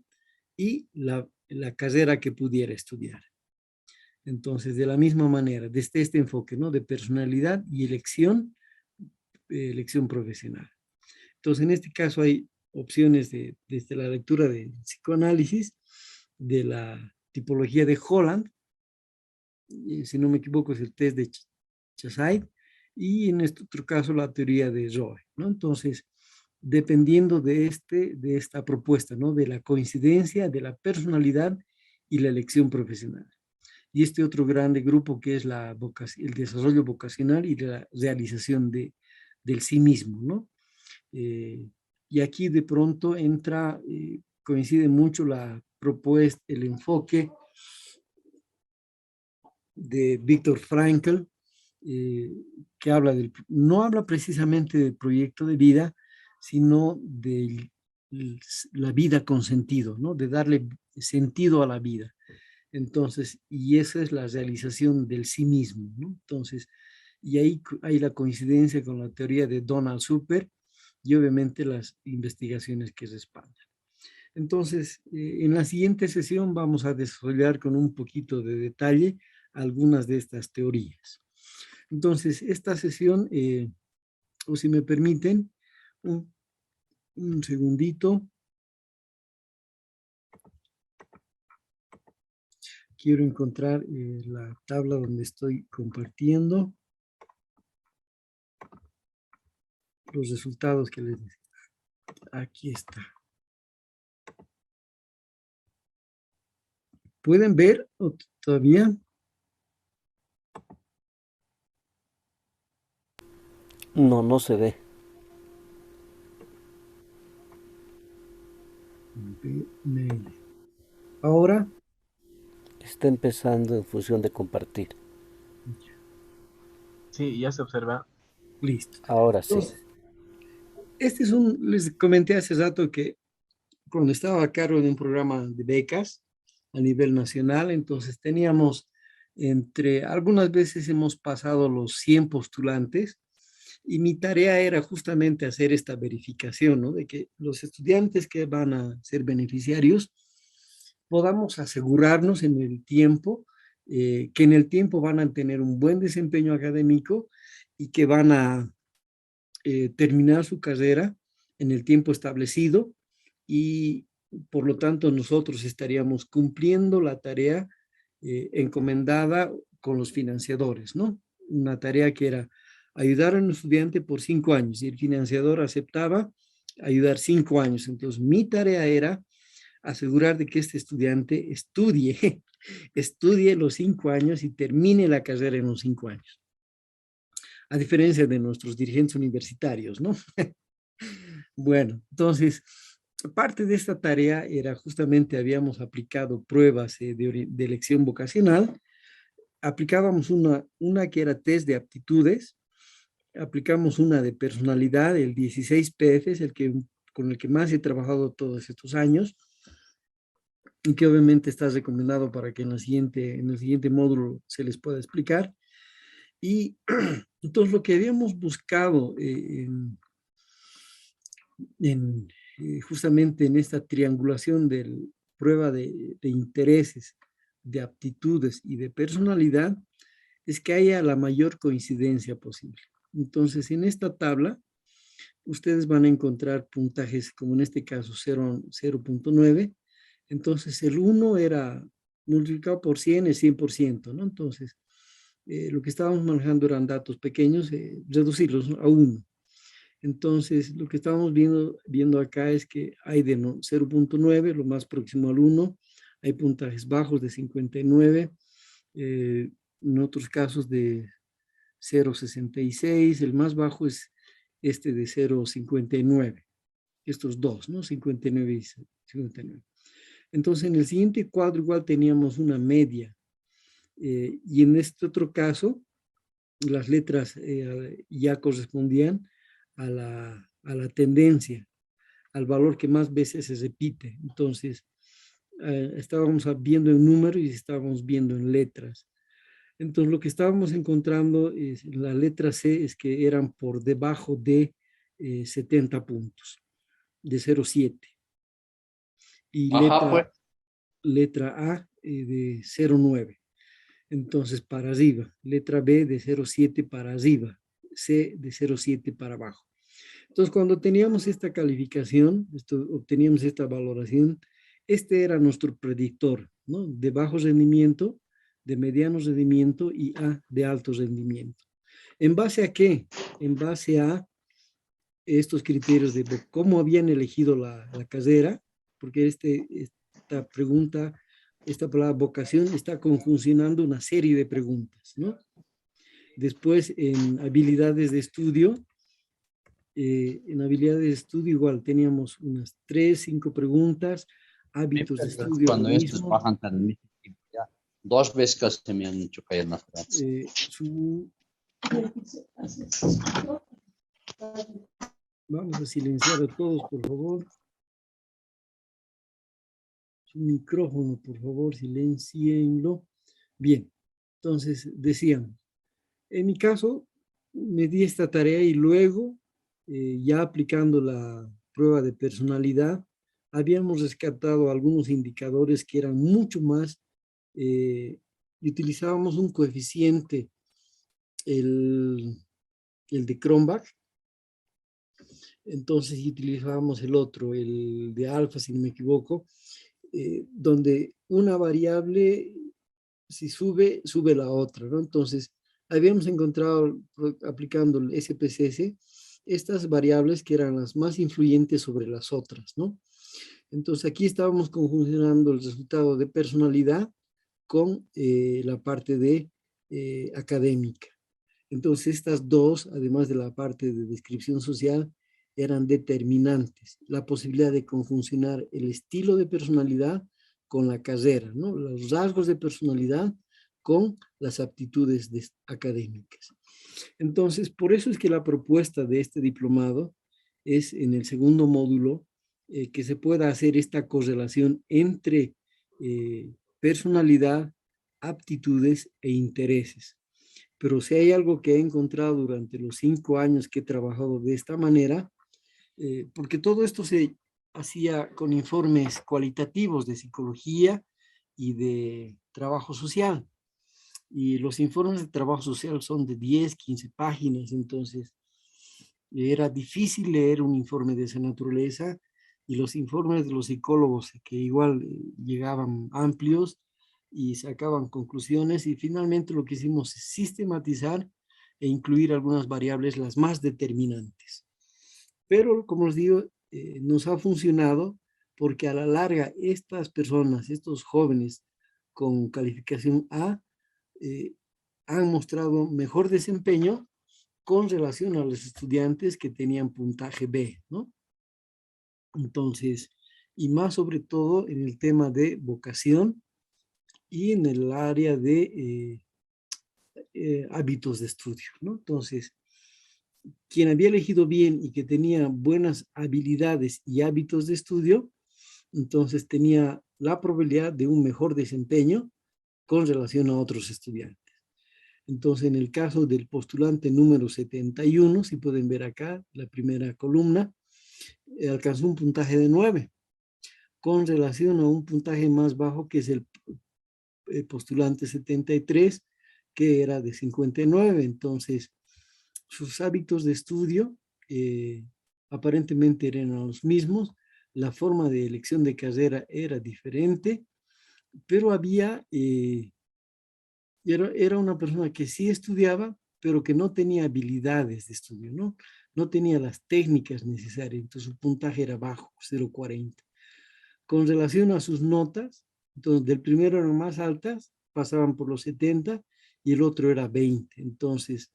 y la carrera que pudiera estudiar. Entonces, de la misma manera, desde este enfoque, ¿no? De personalidad y elección profesional. Entonces, en este caso hay opciones desde la lectura de psicoanálisis, de la tipología de Holland, si no me equivoco es el test de Chazay, y en este otro caso la teoría de Roe, ¿no? Entonces, dependiendo de esta propuesta, ¿no? De la coincidencia, de la personalidad y la elección profesional. Y este otro grande grupo que es el desarrollo vocacional y la realización del sí mismo, ¿no? Y aquí de pronto entra, coincide mucho la propuesta, el enfoque de Viktor Frankl, que no habla precisamente del proyecto de vida, sino de la vida con sentido, ¿no? De darle sentido a la vida. Entonces, y esa es la realización del sí mismo, ¿no? Entonces, y ahí hay la coincidencia con la teoría de Donald Super y obviamente las investigaciones que respaldan. Entonces, en la siguiente sesión vamos a desarrollar con un poquito de detalle algunas de estas teorías. Entonces, esta sesión, o si me permiten, un segundito. Quiero encontrar la tabla donde estoy compartiendo los resultados que les decía. Aquí está. ¿Pueden ver todavía? No, no se ve. Ahora. Está empezando en función de compartir. Sí, ya se observa. Listo. Ahora sí. Entonces, les comenté hace rato que cuando estaba a cargo de un programa de becas a nivel nacional, entonces teníamos algunas veces hemos pasado los 100 postulantes y mi tarea era justamente hacer esta verificación, ¿no? De que los estudiantes que van a ser beneficiarios podamos asegurarnos en el tiempo, que en el tiempo van a tener un buen desempeño académico y que van a terminar su carrera en el tiempo establecido y por lo tanto nosotros estaríamos cumpliendo la tarea encomendada con los financiadores, ¿no? Una tarea que era ayudar a un estudiante por 5 años y el financiador aceptaba ayudar 5 años. Entonces mi tarea era asegurar de que este estudiante estudie los 5 años y termine la carrera en los 5 años. A diferencia de nuestros dirigentes universitarios, ¿no? Bueno, entonces, parte de esta tarea era justamente, habíamos aplicado pruebas de elección vocacional, aplicábamos una que era test de aptitudes, aplicamos una de personalidad, el 16PF, es con el que más he trabajado todos estos años, y que obviamente está recomendado para que en el siguiente módulo se les pueda explicar. Y entonces lo que habíamos buscado justamente en esta triangulación de prueba de intereses, de aptitudes y de personalidad, es que haya la mayor coincidencia posible. Entonces, en esta tabla, ustedes van a encontrar puntajes, como en este caso 0.9. Entonces, el 1 era multiplicado por 100, es 100%, ¿no? Entonces, lo que estábamos manejando eran datos pequeños, reducirlos a 1. Entonces, lo que estábamos viendo acá es que hay de 0.9, lo más próximo al 1, hay puntajes bajos de 59, en otros casos de 0.66, el más bajo es este de 0.59, estos dos, ¿no? 59 y 59. Entonces, en el siguiente cuadro igual teníamos una media, y en este otro caso, las letras ya correspondían a la tendencia, al valor que más veces se repite. Entonces, estábamos viendo en números y estábamos viendo en letras. Entonces, lo que estábamos encontrando es la letra C es que eran por debajo de 70 puntos, de 0,7. Y Ajá, pues. letra A de 0,9. Entonces, para arriba. Letra B de 0,7 para arriba. C de 0,7 para abajo. Entonces, cuando teníamos esta calificación, obteníamos esta valoración, este era nuestro predictor, ¿no? De bajo rendimiento, de mediano rendimiento y A de alto rendimiento. ¿En base a qué? En base a estos criterios de cómo habían elegido la carrera, porque esta pregunta, esta palabra vocación está conjuncionando una serie de preguntas, ¿no? Después, en habilidades de estudio, igual teníamos unas 3, 5 preguntas, hábitos de estudio. Cuando estos bajan tan mucho tiempo, ya 2 veces se me han hecho caer las frases. Vamos a silenciar a todos, por favor. Su micrófono, por favor, silencienlo. Bien, entonces decíamos, en mi caso, me di esta tarea y luego, ya aplicando la prueba de personalidad, habíamos rescatado algunos indicadores que eran mucho más, y utilizábamos un coeficiente, el de Cronbach. Entonces utilizábamos el otro, el de alfa, si no me equivoco, donde una variable, si sube, sube la otra, ¿no? Entonces, habíamos encontrado, aplicando el SPSS, estas variables que eran las más influyentes sobre las otras, ¿no? Entonces, aquí estábamos conjuncionando el resultado de personalidad con la parte de académica. Entonces, estas dos, además de la parte de descripción social, eran determinantes. La posibilidad de conjuncionar el estilo de personalidad con la carrera, ¿no? Los rasgos de personalidad con las aptitudes académicas. Entonces, por eso es que la propuesta de este diplomado es en el segundo módulo que se pueda hacer esta correlación entre personalidad, aptitudes e intereses. Pero si hay algo que he encontrado durante los 5 años que he trabajado de esta manera, porque todo esto se hacía con informes cualitativos de psicología y de trabajo social. Y los informes de trabajo social son de 10, 15 páginas, entonces era difícil leer un informe de esa naturaleza, y los informes de los psicólogos que igual llegaban amplios y sacaban conclusiones, y finalmente lo que hicimos es sistematizar e incluir algunas variables, las más determinantes. Pero, como les digo, nos ha funcionado porque a la larga estas personas, estos jóvenes con calificación A, han mostrado mejor desempeño con relación a los estudiantes que tenían puntaje B, ¿no? Entonces, y más sobre todo en el tema de vocación y en el área de hábitos de estudio, ¿no? Entonces, quien había elegido bien y que tenía buenas habilidades y hábitos de estudio, entonces tenía la probabilidad de un mejor desempeño con relación a otros estudiantes. Entonces, en el caso del postulante número 71, si pueden ver acá, la primera columna, alcanzó un puntaje de 9, con relación a un puntaje más bajo que es el postulante 73, que era de 59. Entonces, sus hábitos de estudio aparentemente eran los mismos, la forma de elección de carrera era diferente, pero era una persona que sí estudiaba, pero que no tenía habilidades de estudio, ¿no? No tenía las técnicas necesarias, entonces su puntaje era bajo, 0,40. Con relación a sus notas, entonces del primero eran más altas, pasaban por los 70, y el otro era 20. Entonces,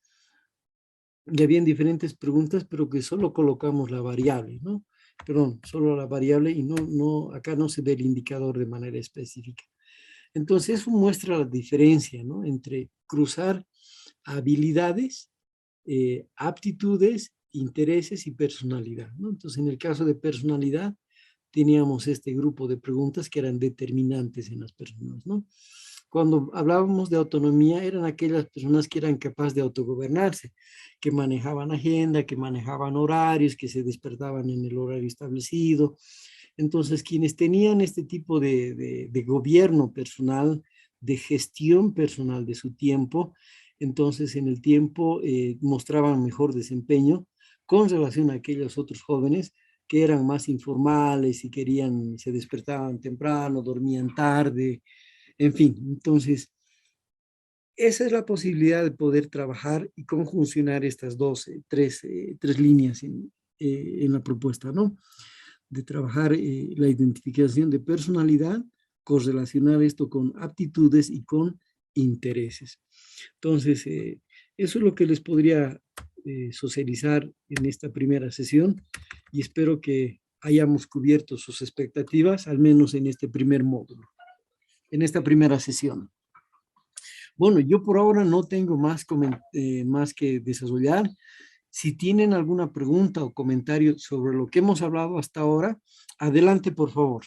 ya habían diferentes preguntas, pero que solo colocamos la variable, ¿no? Perdón, solo la variable, y acá no se ve el indicador de manera específica. Entonces, eso muestra la diferencia, ¿no? Entre cruzar habilidades, aptitudes, intereses y personalidad, ¿no? Entonces, en el caso de personalidad, teníamos este grupo de preguntas que eran determinantes en las personas, ¿no? cuando hablábamos de autonomía, eran aquellas personas que eran capaces de autogobernarse, que manejaban agenda, que manejaban horarios, que se despertaban en el horario establecido. Entonces, quienes tenían este tipo de gobierno personal, de gestión personal de su tiempo, entonces en el tiempo mostraban mejor desempeño con relación a aquellos otros jóvenes que eran más informales y se despertaban temprano, dormían tarde, en fin. Entonces, esa es la posibilidad de poder trabajar y conjuncionar estas tres líneas en la propuesta, ¿no? De trabajar la identificación de personalidad, correlacionar esto con aptitudes y con intereses. Entonces, eso es lo que les podría socializar en esta primera sesión y espero que hayamos cubierto sus expectativas, al menos en este primer módulo, en esta primera sesión. Bueno, yo por ahora no tengo más que desarrollar. Si tienen alguna pregunta o comentario sobre lo que hemos hablado hasta ahora, adelante, por favor.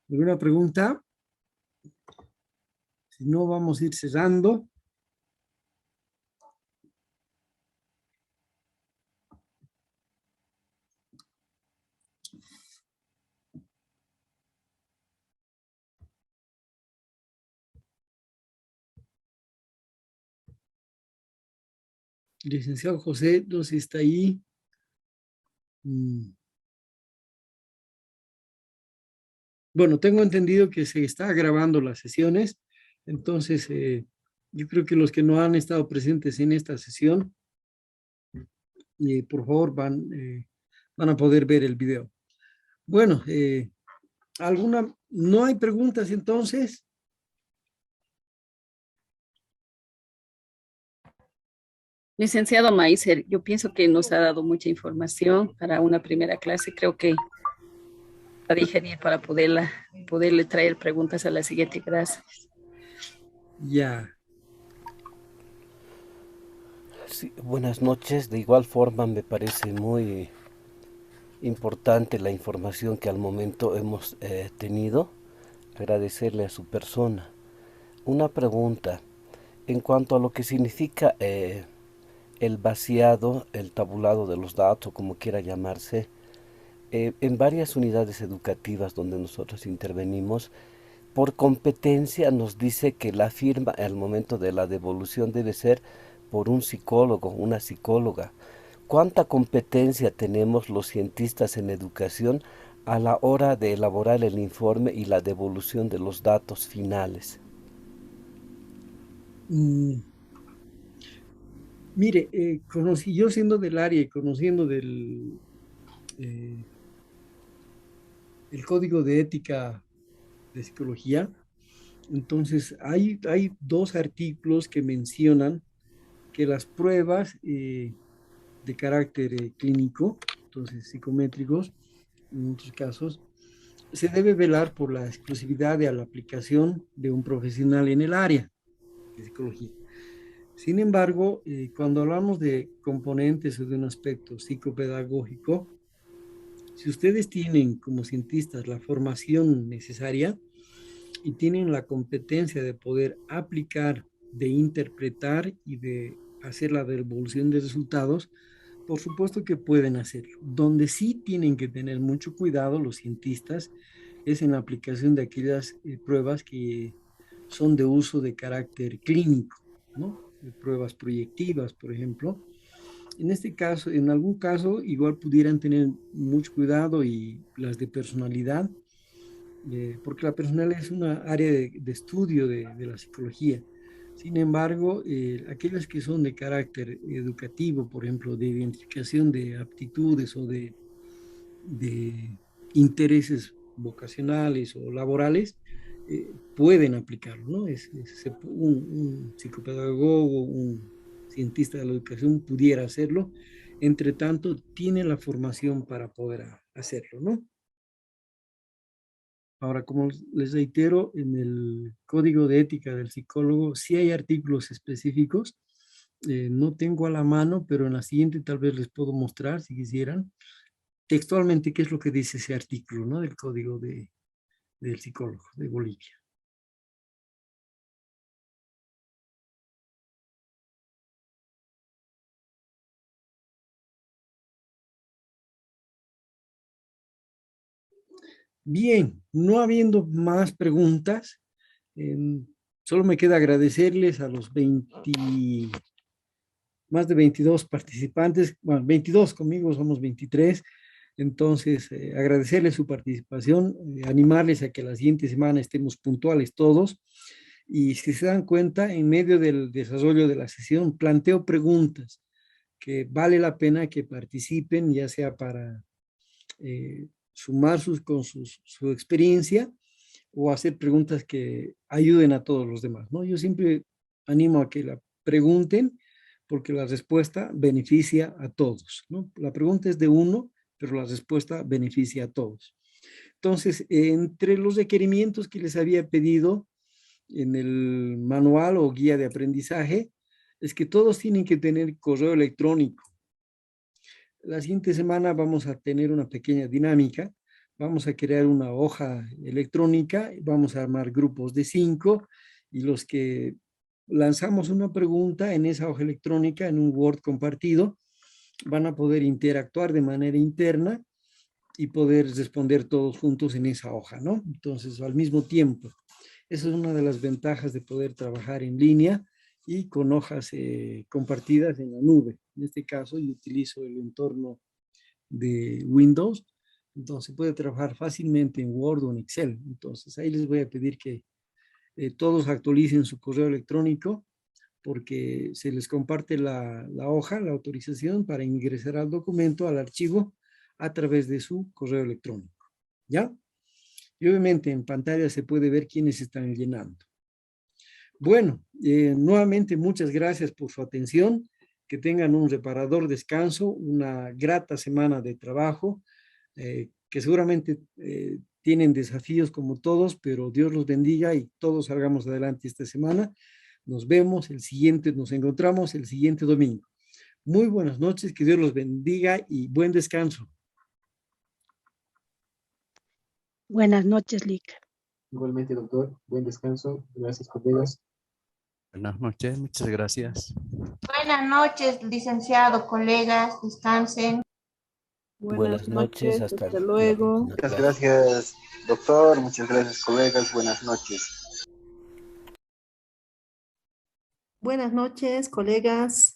¿Alguna pregunta? Si no, vamos a ir cerrando. Licenciado José, entonces está ahí. Bueno, tengo entendido que se está grabando las sesiones, entonces yo creo que los que no han estado presentes en esta sesión, por favor, van a poder ver el video. Bueno, ¿no hay preguntas entonces? Licenciado Maiser, yo pienso que nos ha dado mucha información para una primera clase. Creo que para digerir, para poderle traer preguntas a la siguiente. Gracias. Ya. Sí, buenas noches. De igual forma me parece muy importante la información que al momento hemos tenido. Agradecerle a su persona. Una pregunta en cuanto a lo que significa el vaciado, el tabulado de los datos, como quiera llamarse. En varias unidades educativas donde nosotros intervenimos, por competencia nos dice que la firma al momento de la devolución debe ser por un psicólogo, una psicóloga. ¿Cuánta competencia tenemos los cientistas en educación a la hora de elaborar el informe y la devolución de los datos finales? Mire, yo siendo del área y conociendo el código de ética de psicología, entonces hay dos artículos que mencionan que las pruebas de carácter clínico, entonces psicométricos, en otros casos, se debe velar por la exclusividad de la aplicación de un profesional en el área de psicología. Sin embargo, cuando hablamos de componentes o de un aspecto psicopedagógico, si ustedes tienen como cientistas la formación necesaria y tienen la competencia de poder aplicar, de interpretar y de hacer la devolución de resultados, por supuesto que pueden hacerlo. Donde sí tienen que tener mucho cuidado los cientistas es en la aplicación de aquellas pruebas que son de uso de carácter clínico, ¿no? De pruebas proyectivas, por ejemplo. En este caso, en algún caso, igual pudieran tener mucho cuidado y las de personalidad, porque la personalidad es una área de estudio de la psicología. Sin embargo, aquellas que son de carácter educativo, por ejemplo, de identificación de aptitudes o de intereses vocacionales o laborales, pueden aplicarlo, ¿no? Un psicopedagogo, un cientista de la educación pudiera hacerlo Entre tanto, tiene la formación para poder hacerlo, ¿no? Ahora, como les reitero, en el Código de Ética del Psicólogo sí hay artículos específicos. No tengo a la mano, pero en la siguiente tal vez les puedo mostrar, si quisieran, textualmente qué es lo que dice ese artículo, ¿no? Del Código del Psicólogo de Bolivia. Bien, no habiendo más preguntas, solo me queda agradecerles a los más de 22 participantes, bueno, 22 conmigo, somos 23, entonces agradecerles su participación, animarles a que la siguiente semana estemos puntuales todos, y si se dan cuenta, en medio del desarrollo de la sesión, planteo preguntas que vale la pena que participen, ya sea para sumar con su experiencia o hacer preguntas que ayuden a todos los demás, ¿no? Yo siempre animo a que la pregunten porque la respuesta beneficia a todos, ¿no? La pregunta es de uno, pero la respuesta beneficia a todos. Entonces, entre los requerimientos que les había pedido en el manual o guía de aprendizaje, es que todos tienen que tener correo electrónico. La siguiente semana vamos a tener una pequeña dinámica. Vamos a crear una hoja electrónica, vamos a armar grupos de 5 y los que lanzamos una pregunta en esa hoja electrónica, en un Word compartido, van a poder interactuar de manera interna y poder responder todos juntos en esa hoja, ¿no? Entonces, al mismo tiempo. Esa es una de las ventajas de poder trabajar en línea y con hojas compartidas en la nube. En este caso, yo utilizo el entorno de Windows, entonces puede trabajar fácilmente en Word o en Excel. Entonces, ahí les voy a pedir que todos actualicen su correo electrónico porque se les comparte la hoja, la autorización para ingresar al documento, al archivo, a través de su correo electrónico. ¿Ya? Y obviamente en pantalla se puede ver quiénes están llenando. Bueno, nuevamente muchas gracias por su atención. Que tengan un reparador descanso, una grata semana de trabajo, que seguramente tienen desafíos como todos, pero Dios los bendiga y todos salgamos adelante esta semana. Nos vemos nos encontramos el siguiente domingo. Muy buenas noches, que Dios los bendiga y buen descanso. Buenas noches, Lick. Igualmente, doctor. Buen descanso. Gracias, colegas. Buenas noches, muchas gracias. Buenas noches, licenciado, colegas, descansen. Buenas noches, hasta luego. Muchas gracias, doctor. Muchas gracias, colegas. Buenas noches. Buenas noches, colegas.